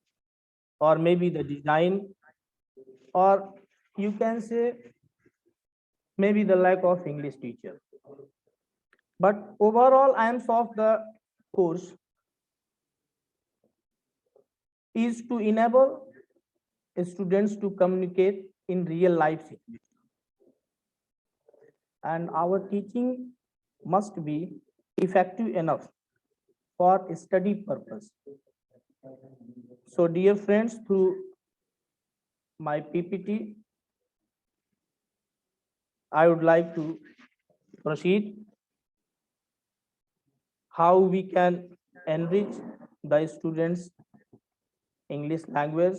or maybe the design, or you can say maybe the lack of English teacher. But overall aims of the course is to enable students to communicate in real life situation. And our teaching must be effective enough for study purpose. So dear friends, through my PPT, I would like to proceed how we can enrich the students' English language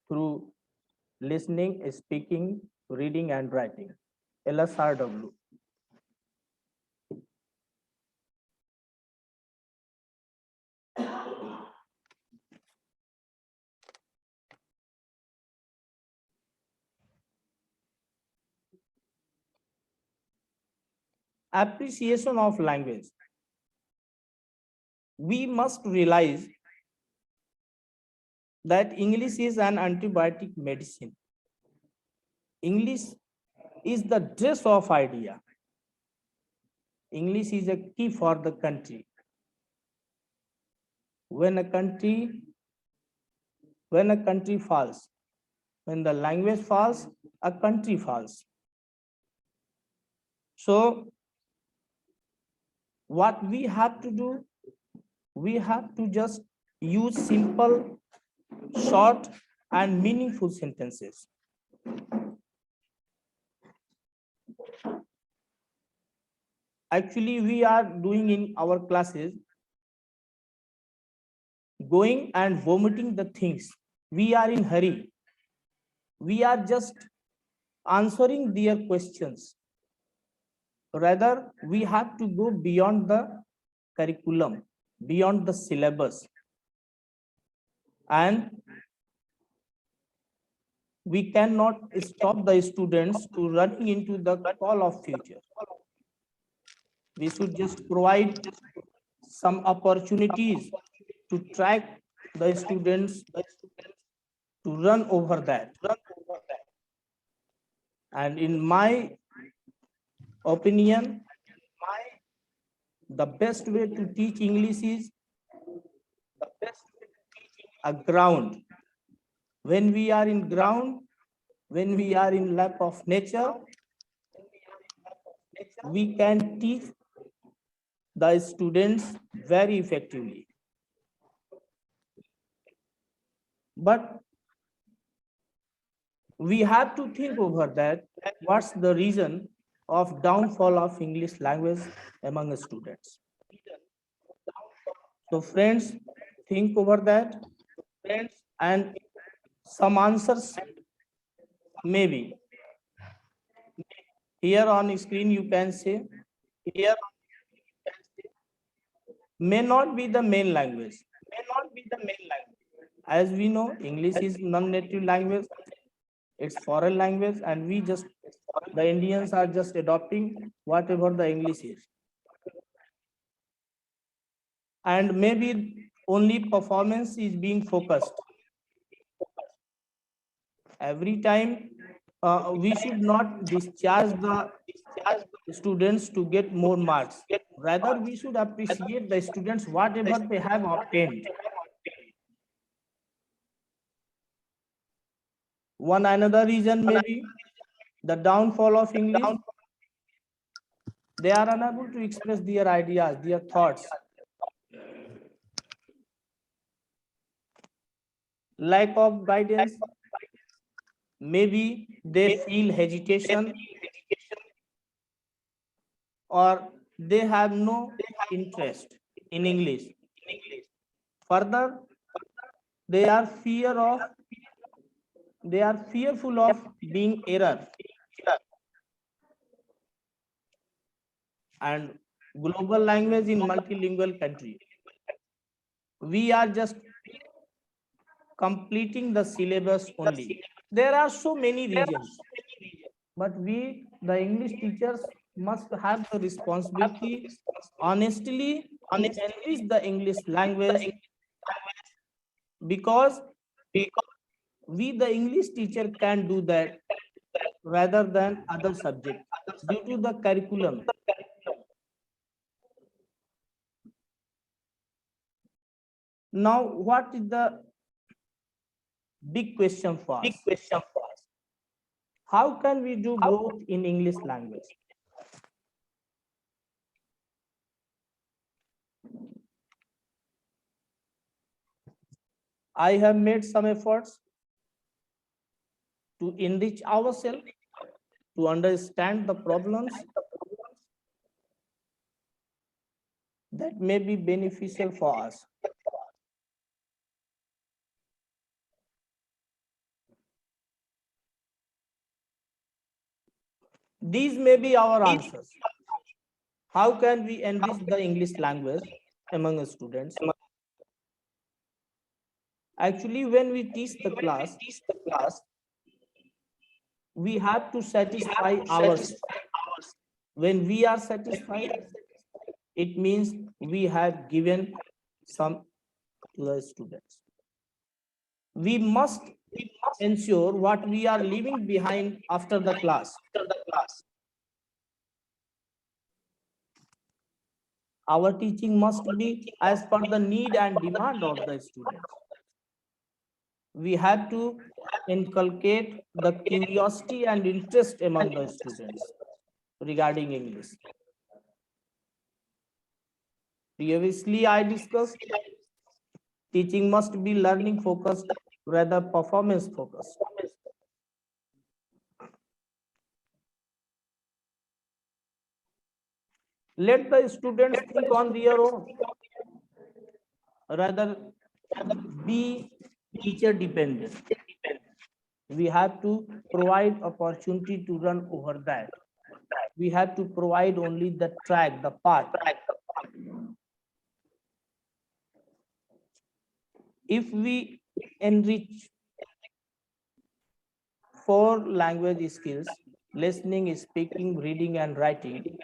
through listening, speaking, reading, and writing. LSRW. Appreciation of language. We must realize that English is an antibiotic medicine. English is the dress of idea. English is a key for the country. When a country falls, when the language falls, a country falls. So what we have to do, we have to just use simple, short, and meaningful sentences. Actually, we are doing in our classes, going and vomiting the things. We are in hurry. We are just answering their questions. Rather, we have to go beyond the curriculum, beyond the syllabus. And we cannot stop the students to running into the call of future. We should just provide some opportunities to track the students to run over that. And in my opinion, the best way to teach English is a ground. When we are in ground, when we are in lap of nature, we can teach the students very effectively. But we have to think over that, what's the reason of downfall of English language among students. So friends, think over that, and some answers maybe. Here on screen you can say, here may not be the main language. As we know, English is non-native language, it's foreign language, and the Indians are just adopting whatever the English is. And maybe only performance is being focused. Every time we should not discharge the students to get more marks. Rather, we should appreciate the students whatever they have obtained. One another reason may be the downfall of English. They are unable to express their ideas, their thoughts. Lack of guidance. Maybe they feel hesitation, or they have no interest in English. Further, they are fearful of being error. And global language in multilingual country, we are just completing the syllabus only. There are so many reasons, but we, the English teachers, must have the responsibility honestly enrich the English language, because we, the English teacher, can do that rather than other subjects due to the curriculum. Now, what is the big question for us? How can we do growth in English language? I have made some efforts to enrich ourselves, to understand the problems that may be beneficial for us. These may be our answers. How can we enrich the English language among students? Actually, when we teach the class, we have to satisfy ourselves. When we are satisfied, it means we have given some to the students. We must ensure what we are leaving behind after the class. Our teaching must be as per the need and demand of the students. We have to inculcate the curiosity and interest among the students regarding English. Previously, I discussed teaching must be learning focused rather performance focused. Let the students think on their own, rather be teacher dependent. We have to provide opportunity to run over that. We have to provide only the track, the path. If we enrich 4 language skills, listening, speaking, reading, and writing,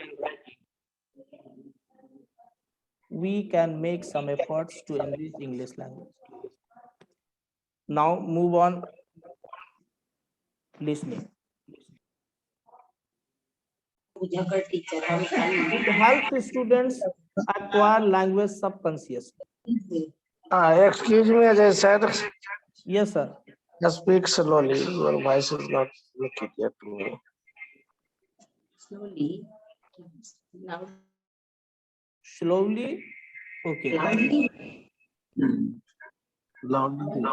we can make some efforts to enrich English language. Now move on listening. It helps students acquire language subconsciously. Excuse me, Ajay sir. Yes, sir. Just speak slowly. Your voice is not clear to me. Slowly. Okay. Loudly.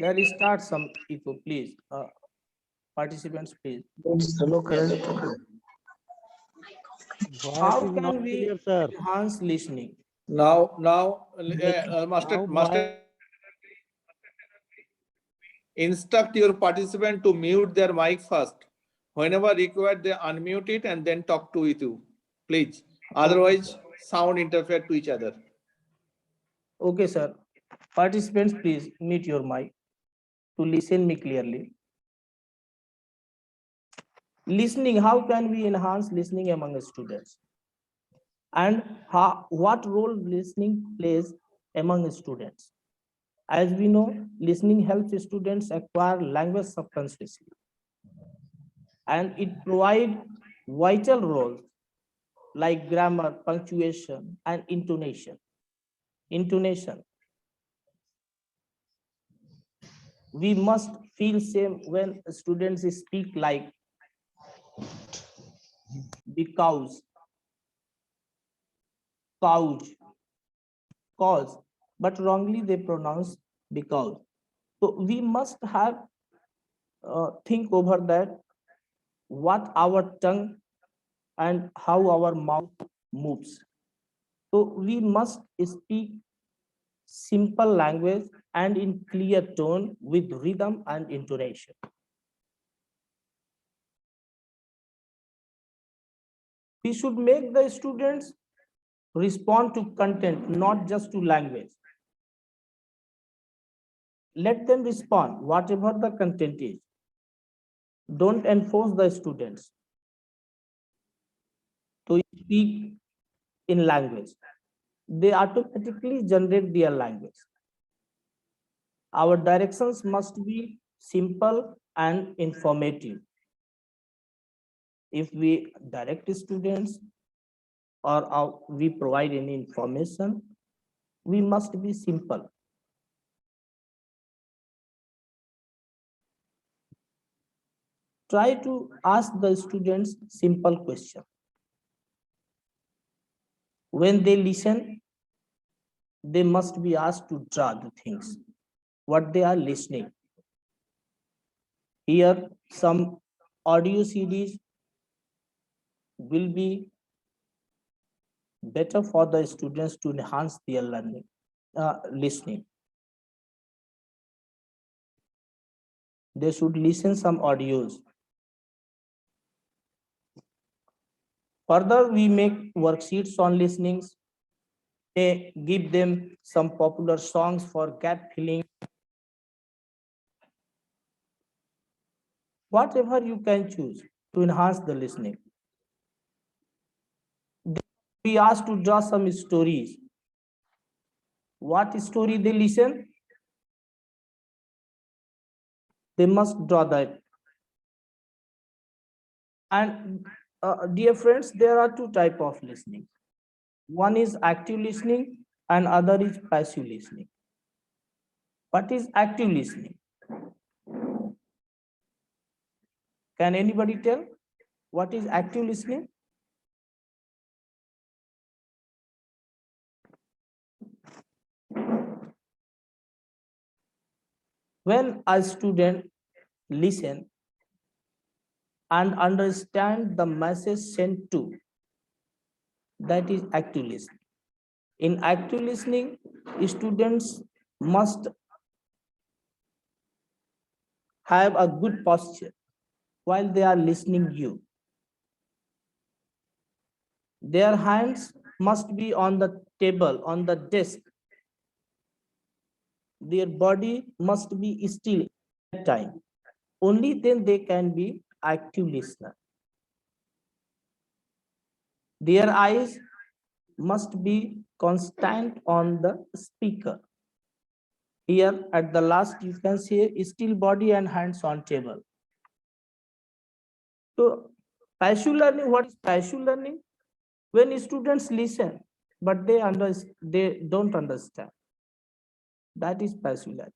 There is start some echo, please. Participants, please. Slow करेंगे तो How can we enhance listening? Now, master, instruct your participant to mute their mic first. Whenever required, they unmute it and then talk to you, please. Otherwise, sound interfere to each other. Okay, sir. Participants, please mute your mic to listen me clearly. Listening, how can we enhance listening among students? And what role listening plays among students? As we know, listening helps students acquire language subconsciously. And it provides vital roles like grammar, punctuation, and intonation. We must feel same when students speak like because, couch, cause, but wrongly they pronounce because. So we must have think over that what our tongue and how our mouth moves. So we must speak simple language and in clear tone with rhythm and intonation. We should make the students respond to content, not just to language. Let them respond, whatever the content is. Don't enforce the students to speak in language. They automatically generate their language. Our directions must be simple and informative. If we direct students or we provide any information, we must be simple. Try to ask the students simple question. When they listen, they must be asked to draw the things, what they are listening. Here, some audio CDs will be better for the students to enhance their learning, listening. They should listen some audios. Further, we make worksheets on listenings. They give them some popular songs for gap filling. Whatever you can choose to enhance the listening. We asked to draw some stories. What story they listen? They must draw that. And dear friends, there are two types of listening. One is active listening and other is passive listening. What is active listening? Can anybody tell what is active listening? When a student listen and understand the message sent to, that is active listening. In active listening, students must have a good posture while they are listening you. Their hands must be on the table, on the desk. Their body must be still at that time. Only then they can be active listener. Their eyes must be constant on the speaker. Here at the last, you can see still body and hands on table. So passive learning, what is passive learning? When students listen, but they don't understand. That is passive learning.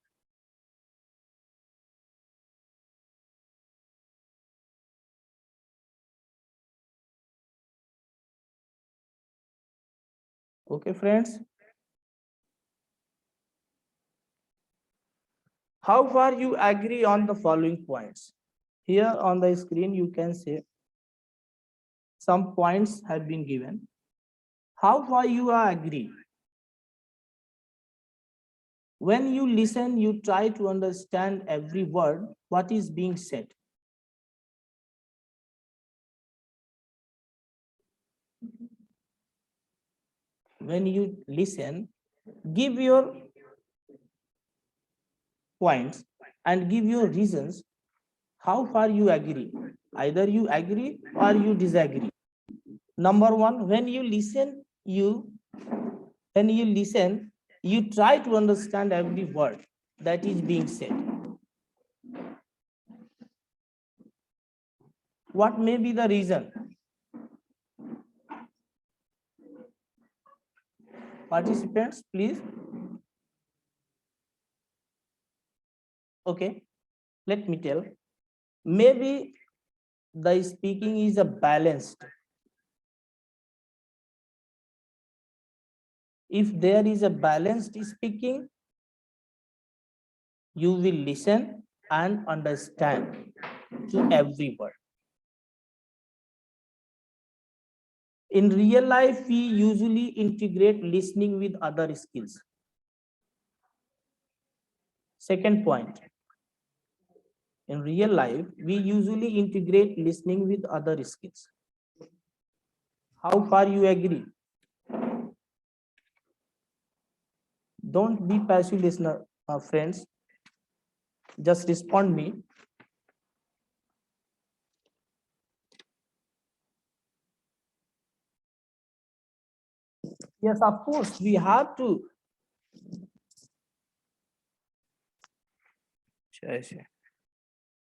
Okay, friends. How far you agree on the following points? Here on the screen, you can see some points have been given. How far you are agree? When you listen, you try to understand every word, what is being said. When you listen, give your points and give your reasons how far you agree. Either you agree or you disagree. Number one, when you listen, you try to understand every word that is being said. What may be the reason? Participants, please. Okay, let me tell. Maybe the speaking is a balanced. If there is a balanced speaking, you will listen and understand to every word. In real life, we usually integrate listening with other skills. Second point. In real life, we usually integrate listening with other skills. How far you agree? Don't be passive listener, friends. Just respond me. Yes, of course, we have to.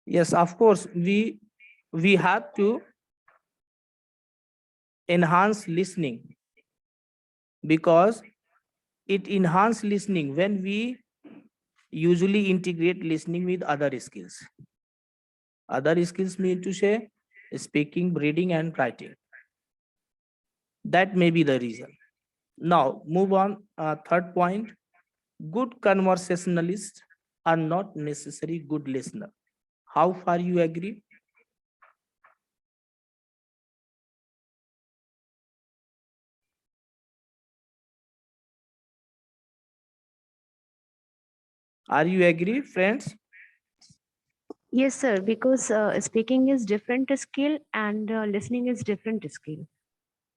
Yes, of course, we have to enhance listening, because it enhance listening when we usually integrate listening with other skills. Other skills mean to say speaking, reading, and writing. That may be the reason. Now move on. Third point, good conversationalists are not necessarily good listener. How far you agree? Are you agree, friends? Yes, sir, because speaking is different skill and listening is different skill.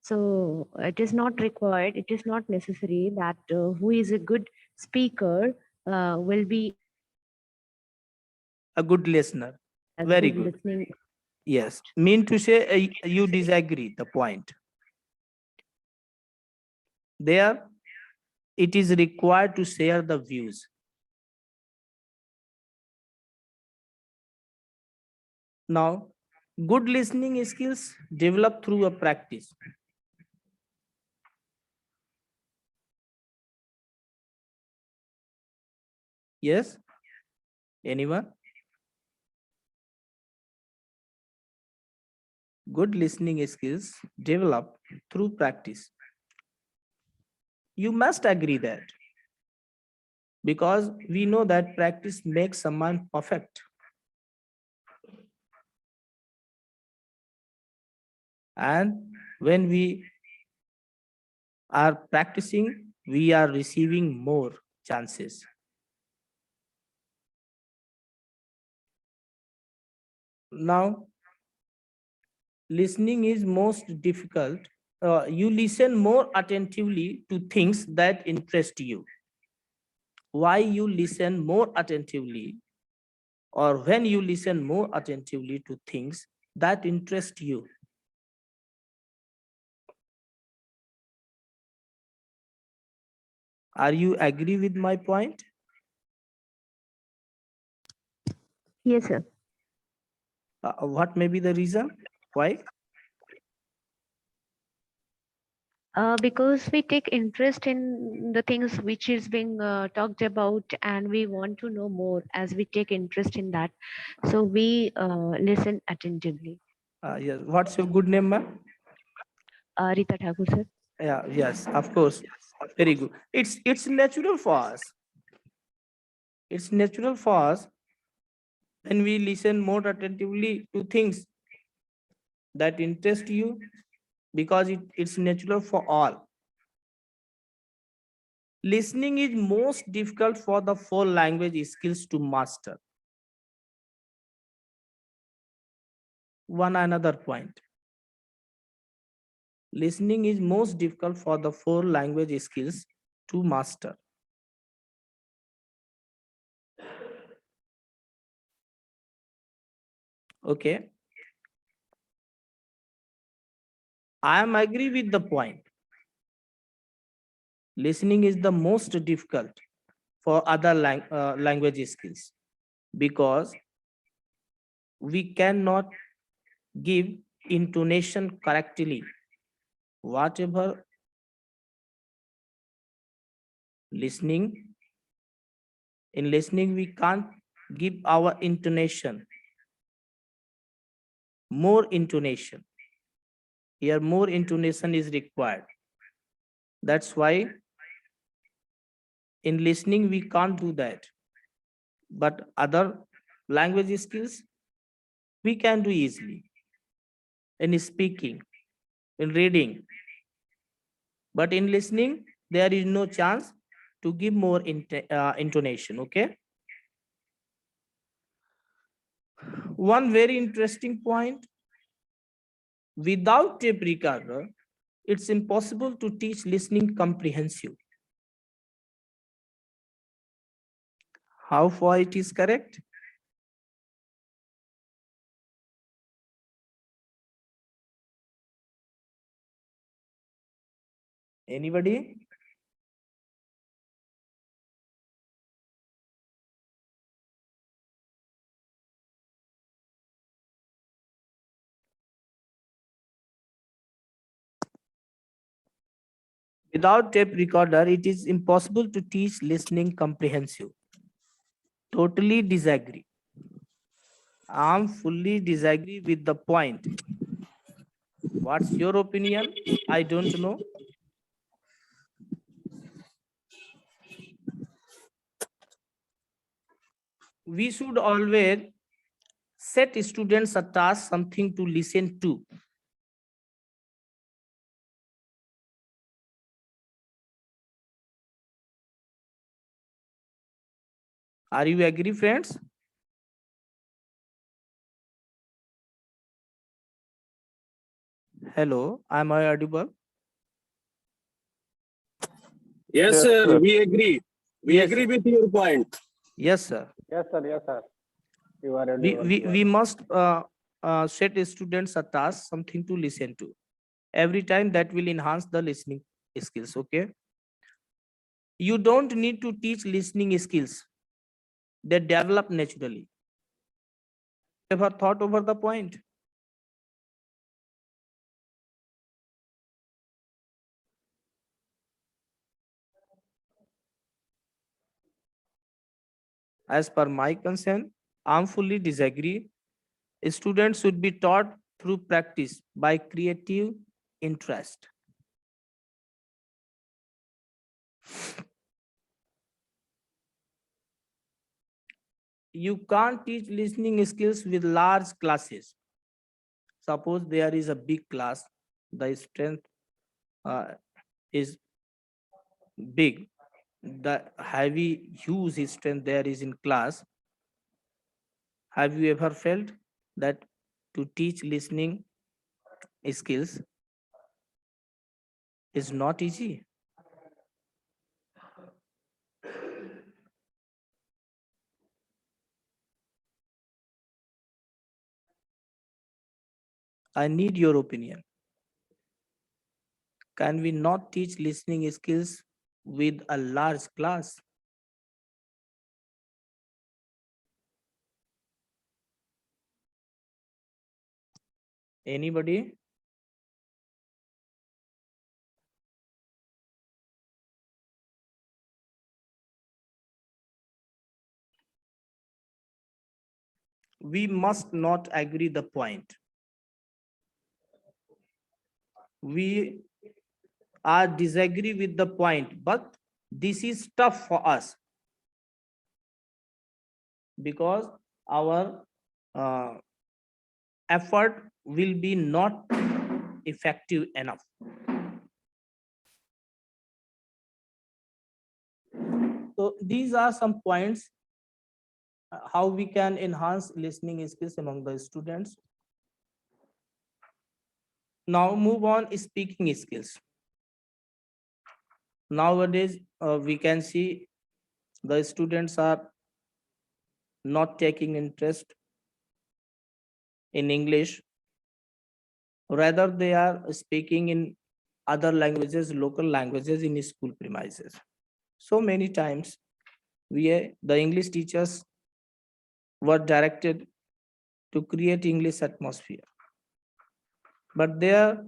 So it is not required, it is not necessary that who is a good speaker will be A good listener. a Very good good. listening. Yes, mean to say you disagree the point. There, it is required to share the views. Now, good listening skills develop through a practice. Yes? Anyone? Good listening skills develop through practice. You must agree that, because we know that practice makes someone perfect. And when we are practicing, we are receiving more chances. Now, listening is most difficult. You listen more attentively to things that interest you. Why you listen more attentively, or when you listen more attentively to things that interest you? Are you agree with my point? Yes, sir. What may be the reason? Why? Because we take interest in the things which is being talked about, and we want to know more as we take interest in that. So we listen attentively. Yes. What's your good name, ma'am? Rita Thakur, sir. Yeah. Yes. Of course. Very good. It's natural for us. It's natural for us when we listen more attentively to things that interest you, because it's natural for all. Listening is most difficult for the four language skills to master. One another point. Listening is most difficult for the four language skills to master. Okay. I am agree with the point. Listening is the most difficult for other language skills, because we cannot give intonation correctly. Whatever listening, in listening we can't give our intonation, more intonation. Here more intonation is required. That's why in listening we can't do that. But other language skills we can do easily. In speaking, in reading. But in listening, there is no chance to give more intonation. Okay. One very interesting point: without tape recorder, it's impossible to teach listening comprehensive. How far it is correct? Anybody? Without tape recorder, it is impossible to teach listening comprehensive. Totally disagree. I'm fully disagree with the point. What's your opinion? I don't know. We should always set students a task, something to listen to. Are you agree, friends? Hello, am I audible? Yes, sir. We agree. We Yes, agree sir. with your point. Yes, sir. Yes, sir. Yes, sir. You are We, audible. we, You are we must set students a task, something to listen to. Every time that will enhance the listening skills, okay? You don't need to teach listening skills. They develop naturally. Ever thought over the point? As per my concern, I fully disagree. Students should be taught through practice by creative interest. You can't teach listening skills with large classes. Suppose there is a big class, the strength is big, the heavy huge strength there is in class. Have you ever felt that to teach listening skills is not easy? I need your opinion. Can we not teach listening skills with a large class? Anybody? We must not agree the point. We are disagree with the point, but this is tough for us because our effort will be not effective enough. So these are some points how we can enhance listening skills among the students. Now move on speaking skills. Nowadays, we can see the students are not taking interest in English. Rather, they are speaking in other languages, local languages in school premises. So many times, the English teachers were directed to create English atmosphere. But there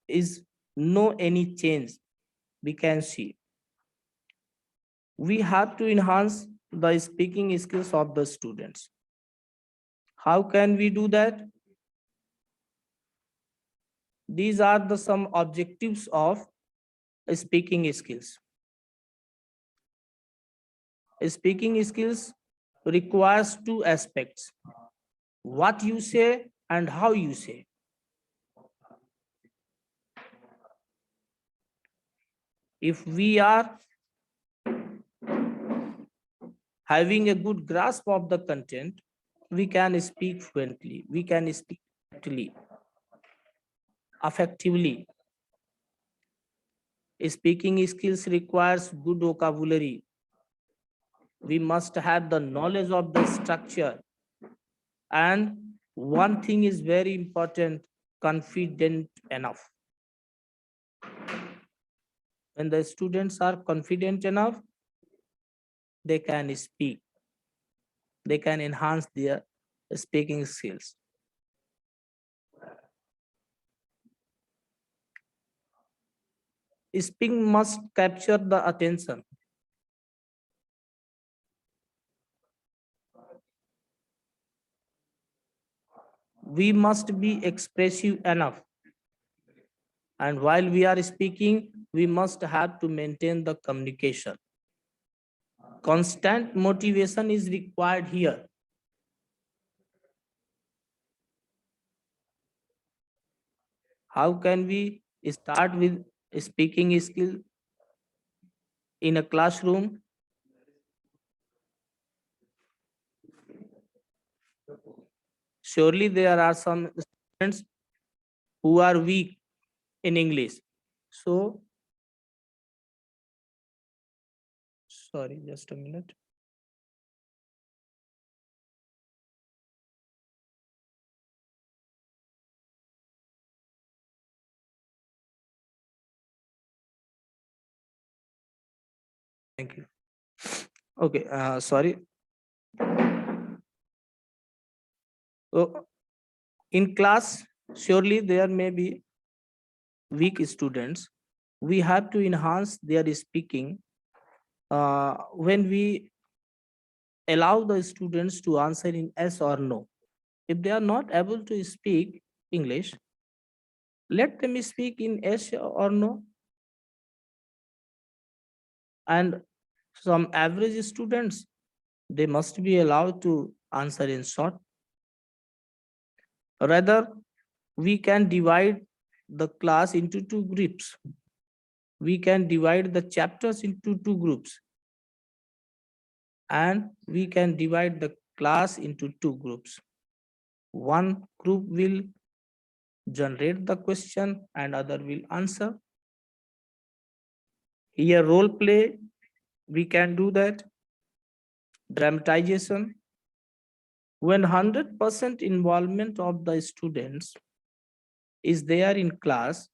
is no any change we can see. We have to enhance the speaking skills of the students. How can we do that? These are the some objectives of speaking skills. Speaking skills requires two aspects: what you say and how you say. If we are having a good grasp of the content, we can speak fluently, we can speak correctly, effectively. Speaking skills requires good vocabulary. We must have the knowledge of the structure. And one thing is very important, confident enough. When the students are confident enough, they can speak. They can enhance their speaking skills. Speaking must capture the attention. We must be expressive enough. And while we are speaking, we must have to maintain the communication. Constant motivation is required here. How can we start with speaking skill in a classroom? Surely there are some students who are weak in English. So, sorry, just a minute. Thank you. Okay, sorry. So, in class, surely there may be weak students. We have to enhance their speaking when we allow the students to answer in yes or no. If they are not able to speak English, let them speak in yes or no. And some average students, they must be allowed to answer in short. Rather, we can divide the class into two groups. We can divide the chapters into two groups. And we can divide the class into two groups. One group will generate the question and other will answer. Here role play, we can do that. Dramatization. When 100% involvement of the students is there in class,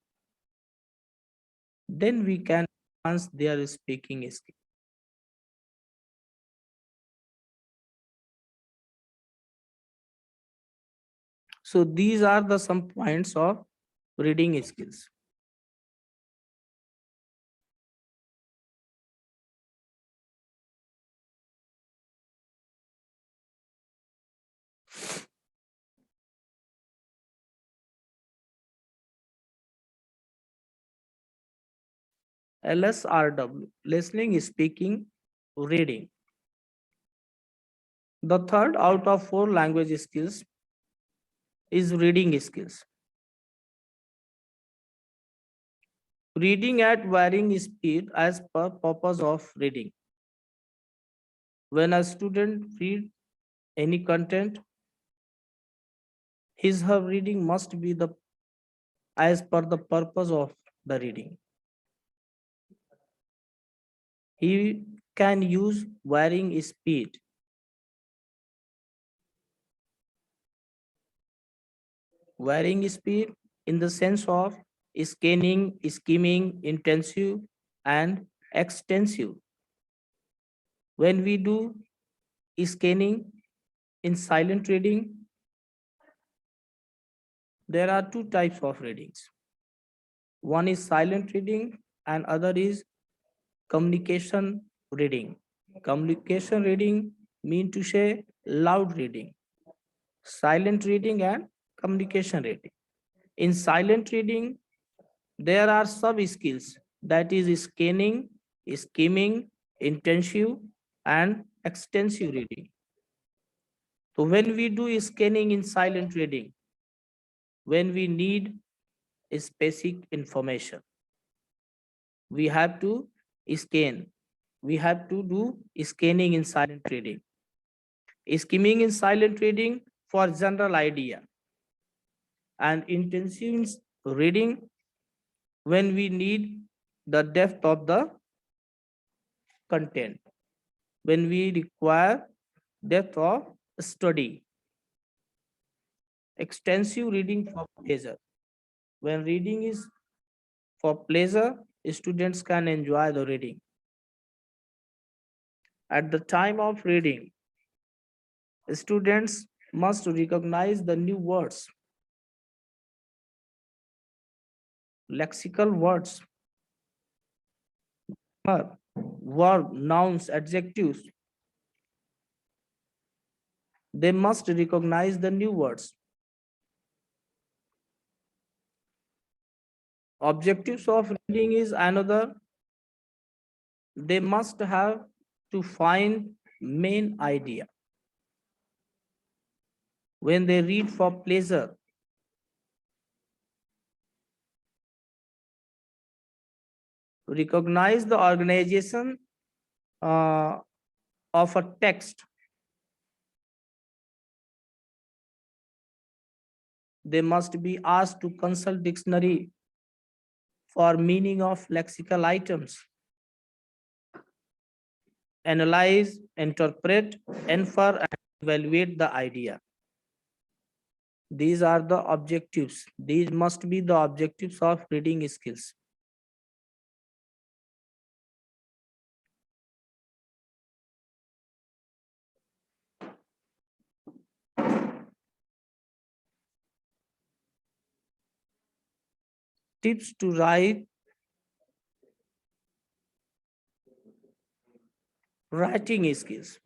then we can enhance their speaking skill. So these are the some points of reading skills. LSRW, listening, speaking, reading. The third out of 4 language skills is reading skills. Reading at varying speed as per purpose of reading. When a student read any content, her reading must be the as per the purpose of the reading. He can use varying speed. Varying speed in the sense of scanning, skimming, intensive, and extensive. When we do scanning in silent reading, there are 2 types of readings. One is silent reading and other is communication reading. Communication reading mean to say loud reading. Silent reading and communication reading. In silent reading, there are sub skills, that is scanning, skimming, intensive, and extensive reading. So when we do scanning in silent reading, when we need specific information, we have to scan. We have to do scanning in silent reading. Skimming in silent reading for general idea. And intensive reading when we need the depth of the content, when we require depth of study. Extensive reading for pleasure. When reading is for pleasure, students can enjoy the reading. At the time of reading, students must recognize the new words, lexical words, verb, nouns, adjectives. They must recognize the new words. Objectives of reading is another. They must have to find main idea. When they read for pleasure, recognize the organization of a text. They must be asked to consult dictionary for meaning of lexical items. Analyze, interpret, infer, and evaluate the idea. These are the objectives. These must be the objectives of reading skills. Tips to write writing skills.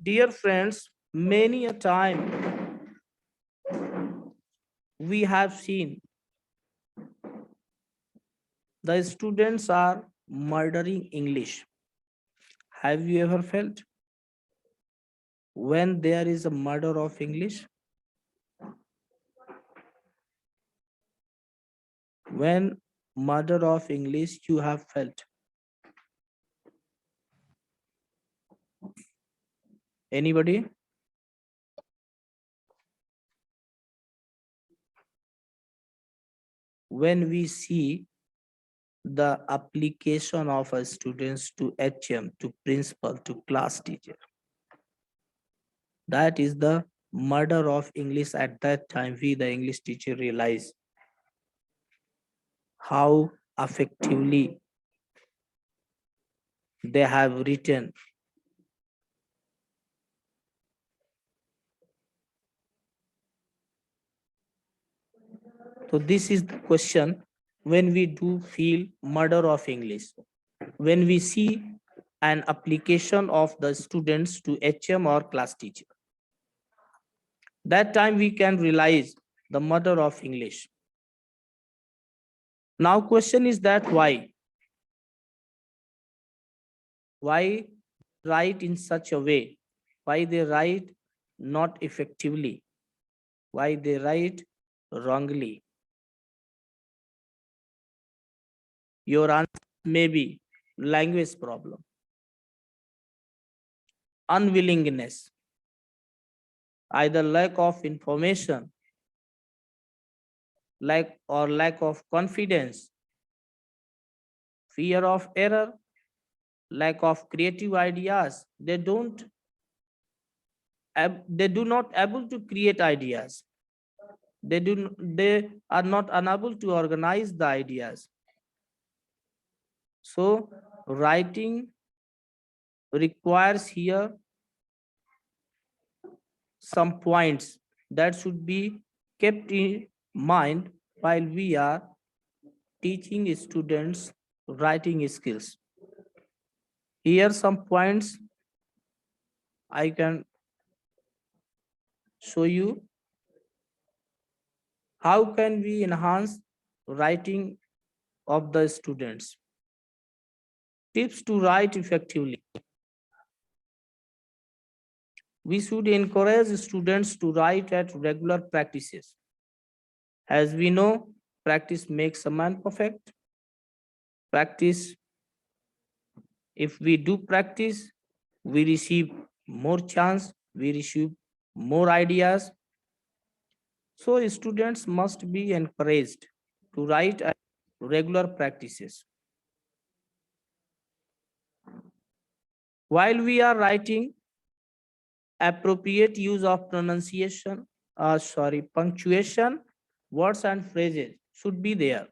Dear friends, many a time we have seen the students are murdering English. Have you ever felt when there is a murder of English? When murder of English you have felt? Anybody? When we see the application of a students to HM, to principal, to class teacher, that is the murder of English. At that time, we, the English teacher, realize how effectively they have written. So this is the question when we do feel murder of English. When we see an application of the students to HM or class teacher. That time we can realize the murder of English. Now question is that why? Why write in such a way? Why they write not effectively? Why they write wrongly? Your answer may be language problem, unwillingness, either lack of information, lack of confidence, fear of error, lack of creative ideas. They do not able to create ideas. They are not unable to organize the ideas. So writing requires here some points that should be kept in mind while we are teaching students writing skills. Here some points I can show you. How can we enhance writing of the students? Tips to write effectively. We should encourage students to write at regular practices. As we know, practice makes a man perfect. Practice, if we do practice, we receive more chance, we receive more ideas. So students must be encouraged to write at regular practices. While we are writing, appropriate use of punctuation, words and phrases should be there.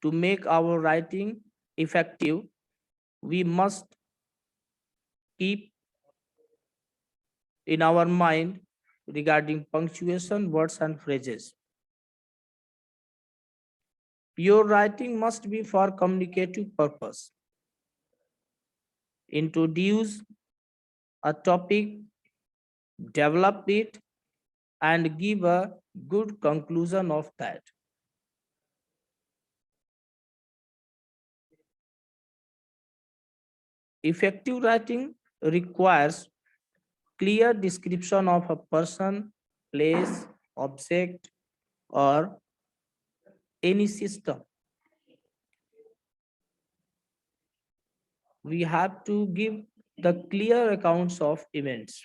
To make our writing effective, we must keep in our mind regarding punctuation, words and phrases. Your writing must be for communicative purpose. Introduce a topic, develop it, and give a good conclusion of that. Effective writing requires clear description of a person, place, object, or any system. We have to give the clear accounts of events.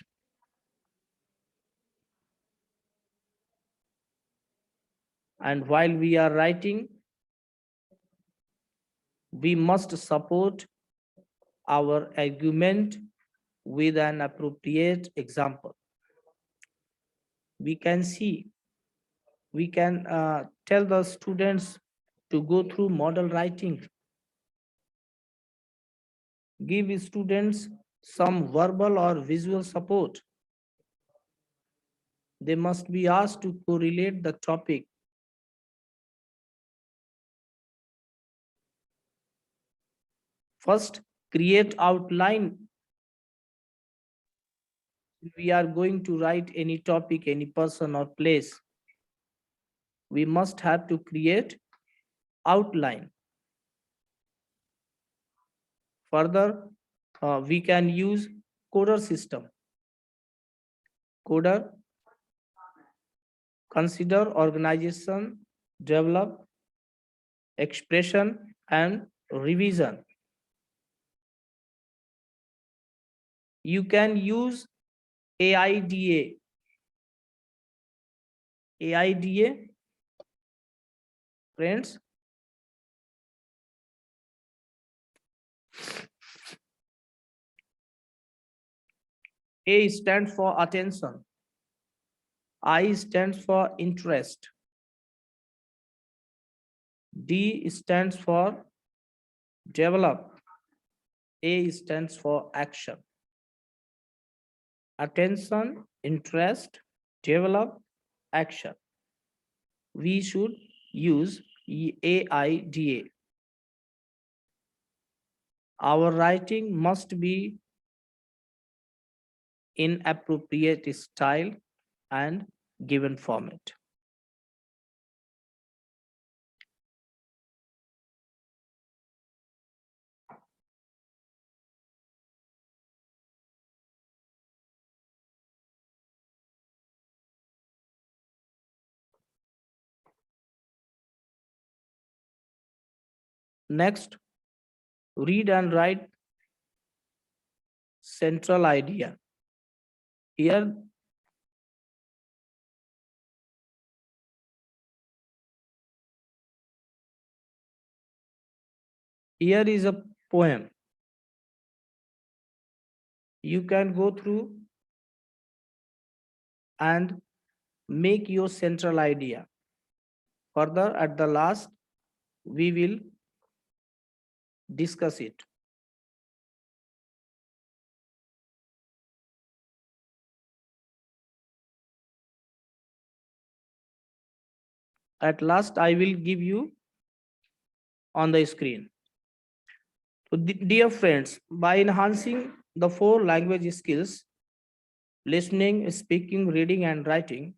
And while we are writing, we must support our argument with an appropriate example. We can tell the students to go through model writing. Give students some verbal or visual support. They must be asked to correlate the topic. First, create outline. If we are going to write any topic, any person or place, we must have to create outline. Further, we can use coder system. Coder, consider organization, develop, expression, and revision. You can use AIDA. AIDA, friends. A stands for attention. I stands for interest. D stands for develop. A stands for action. Attention, interest, develop, action. we should use AIDA. Our writing must be in appropriate style and given format. Next, read and write central idea. Here, here is a poem. You can go through and make your central idea. Further, at the last, we will discuss it. At last, I will give you on the screen. So, dear friends, by enhancing the 4 language skills, listening, speaking, reading, and writing,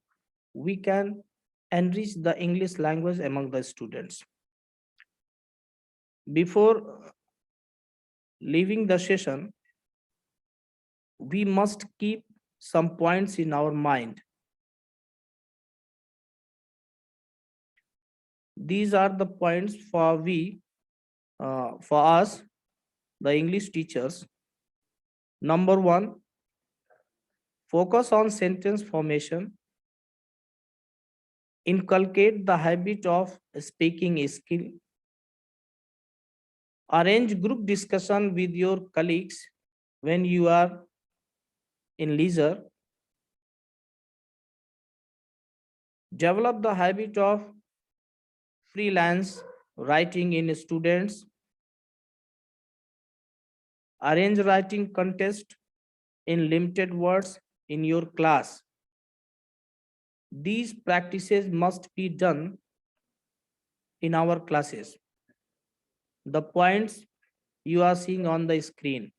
we can enrich the English language among the students. Before leaving the session, we must keep some points in our mind. These are the points for us, the English teachers. Number 1, focus on sentence formation. Inculcate the habit of speaking skill. Arrange group discussion with your colleagues when you are in leisure. Develop the habit of freelance writing in students. Arrange writing contest in limited words in your class. These practices must be done in our classes. The points you are seeing on the screen.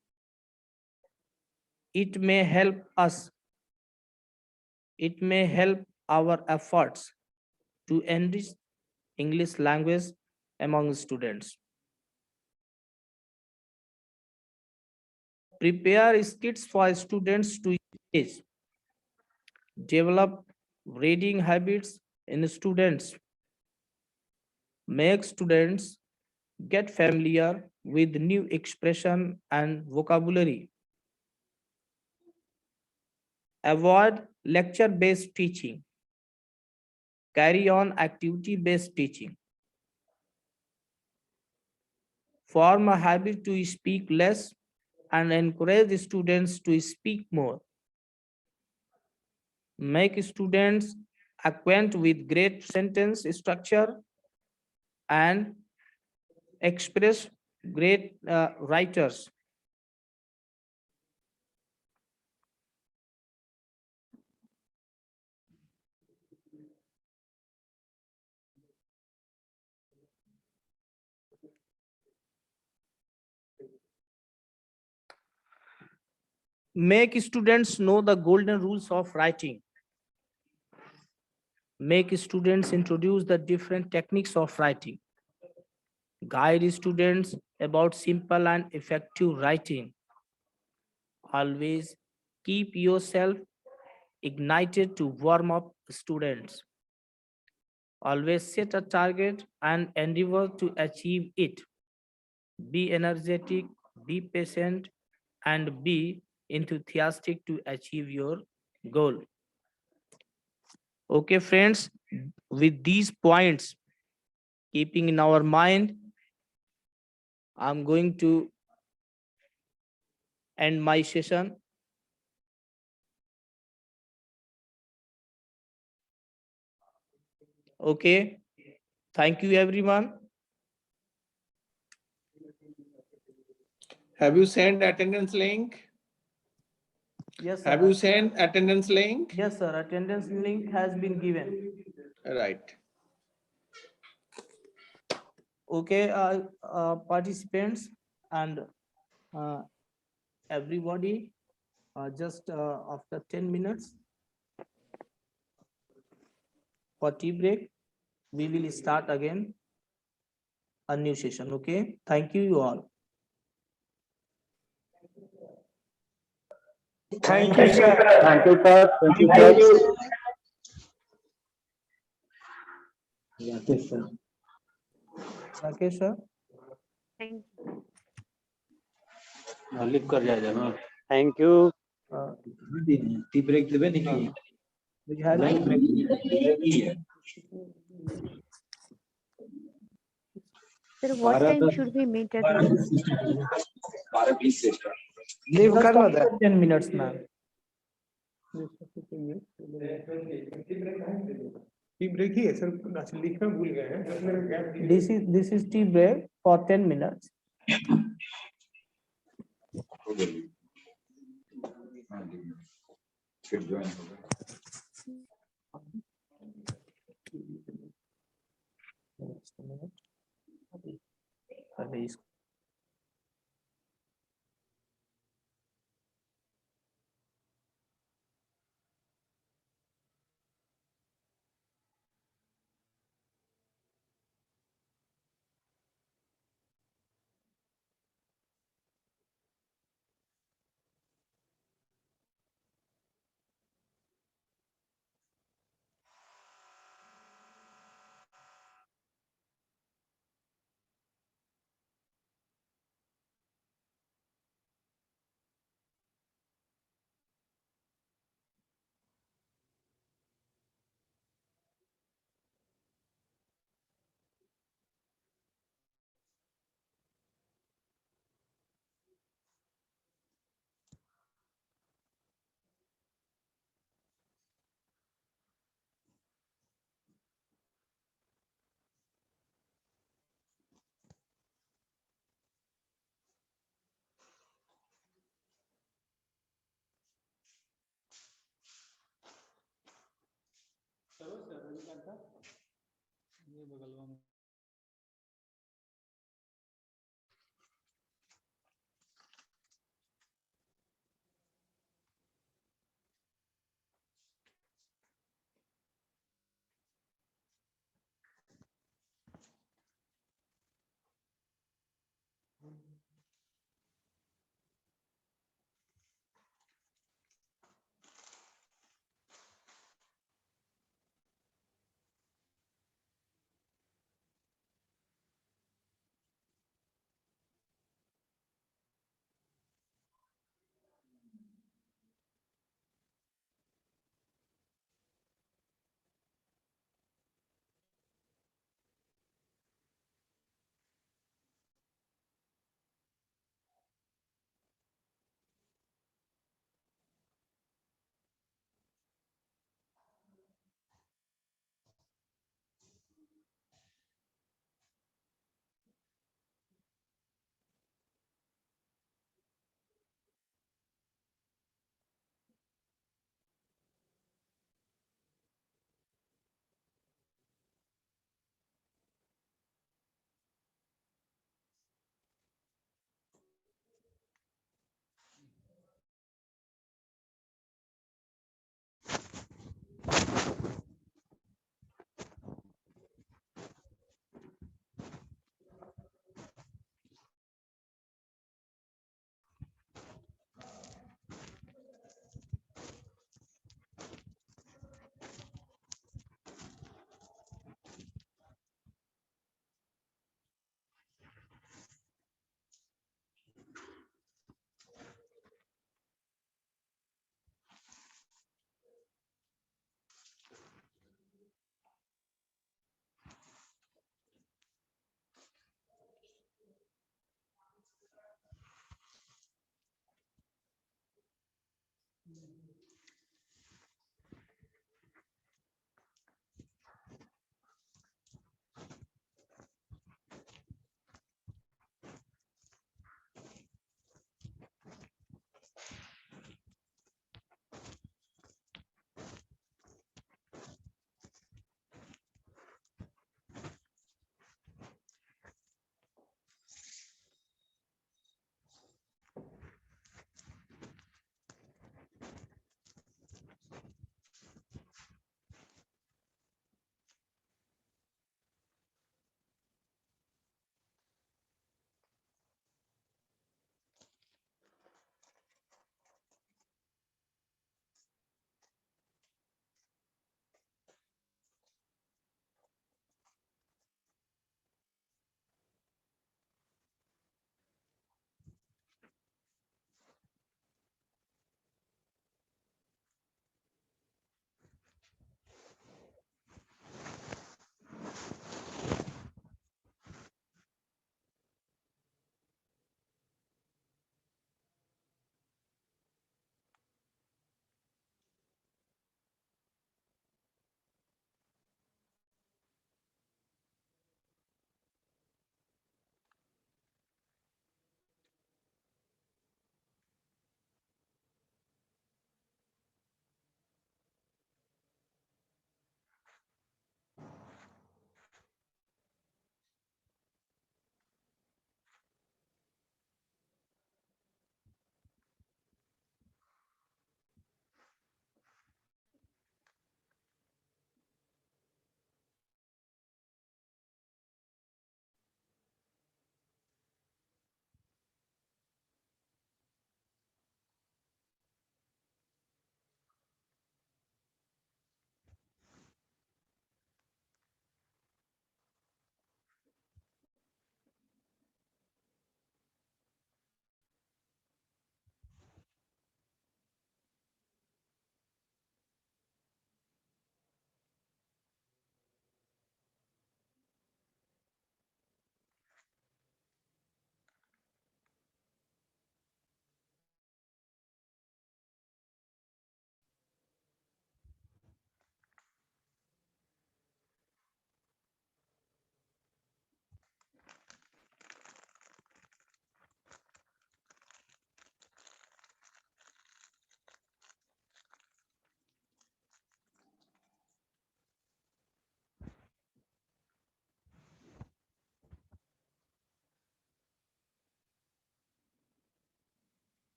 It may help us. It may help our efforts to enrich English language among students. Prepare skits for students to use. Develop reading habits in students. Make students get familiar with new expression and vocabulary. Avoid lecture-based teaching. Carry on activity-based teaching. Form a habit to speak less and encourage students to speak more. Make students acquaint with great sentence structure and express great writers. Make students know the golden rules of writing. Make students introduce the different techniques of writing. Guide students about simple and effective writing. Always keep yourself ignited to warm up students. Always set a target and endeavor to achieve it. Be energetic, be patient, and be enthusiastic to achieve your goal. Okay, friends, with these points keeping in our mind, I'm going to end my session. Okay, thank you everyone. Have you sent attendance link? Yes, sir. Have you sent attendance link? Yes, sir. Attendance link has been given. Right. Okay, participants and everybody, just after 10 minutes for tea break, we will start again a new session. Okay, thank you all. Thank you, sir. Thank you, sir. Thank you, Thank sir. you. Rakesh sir. Thank you. Thank you. We had Sir, what time should we meet again? Leave just kar after 10 minutes, ma'am. This is tea break for 10 minutes.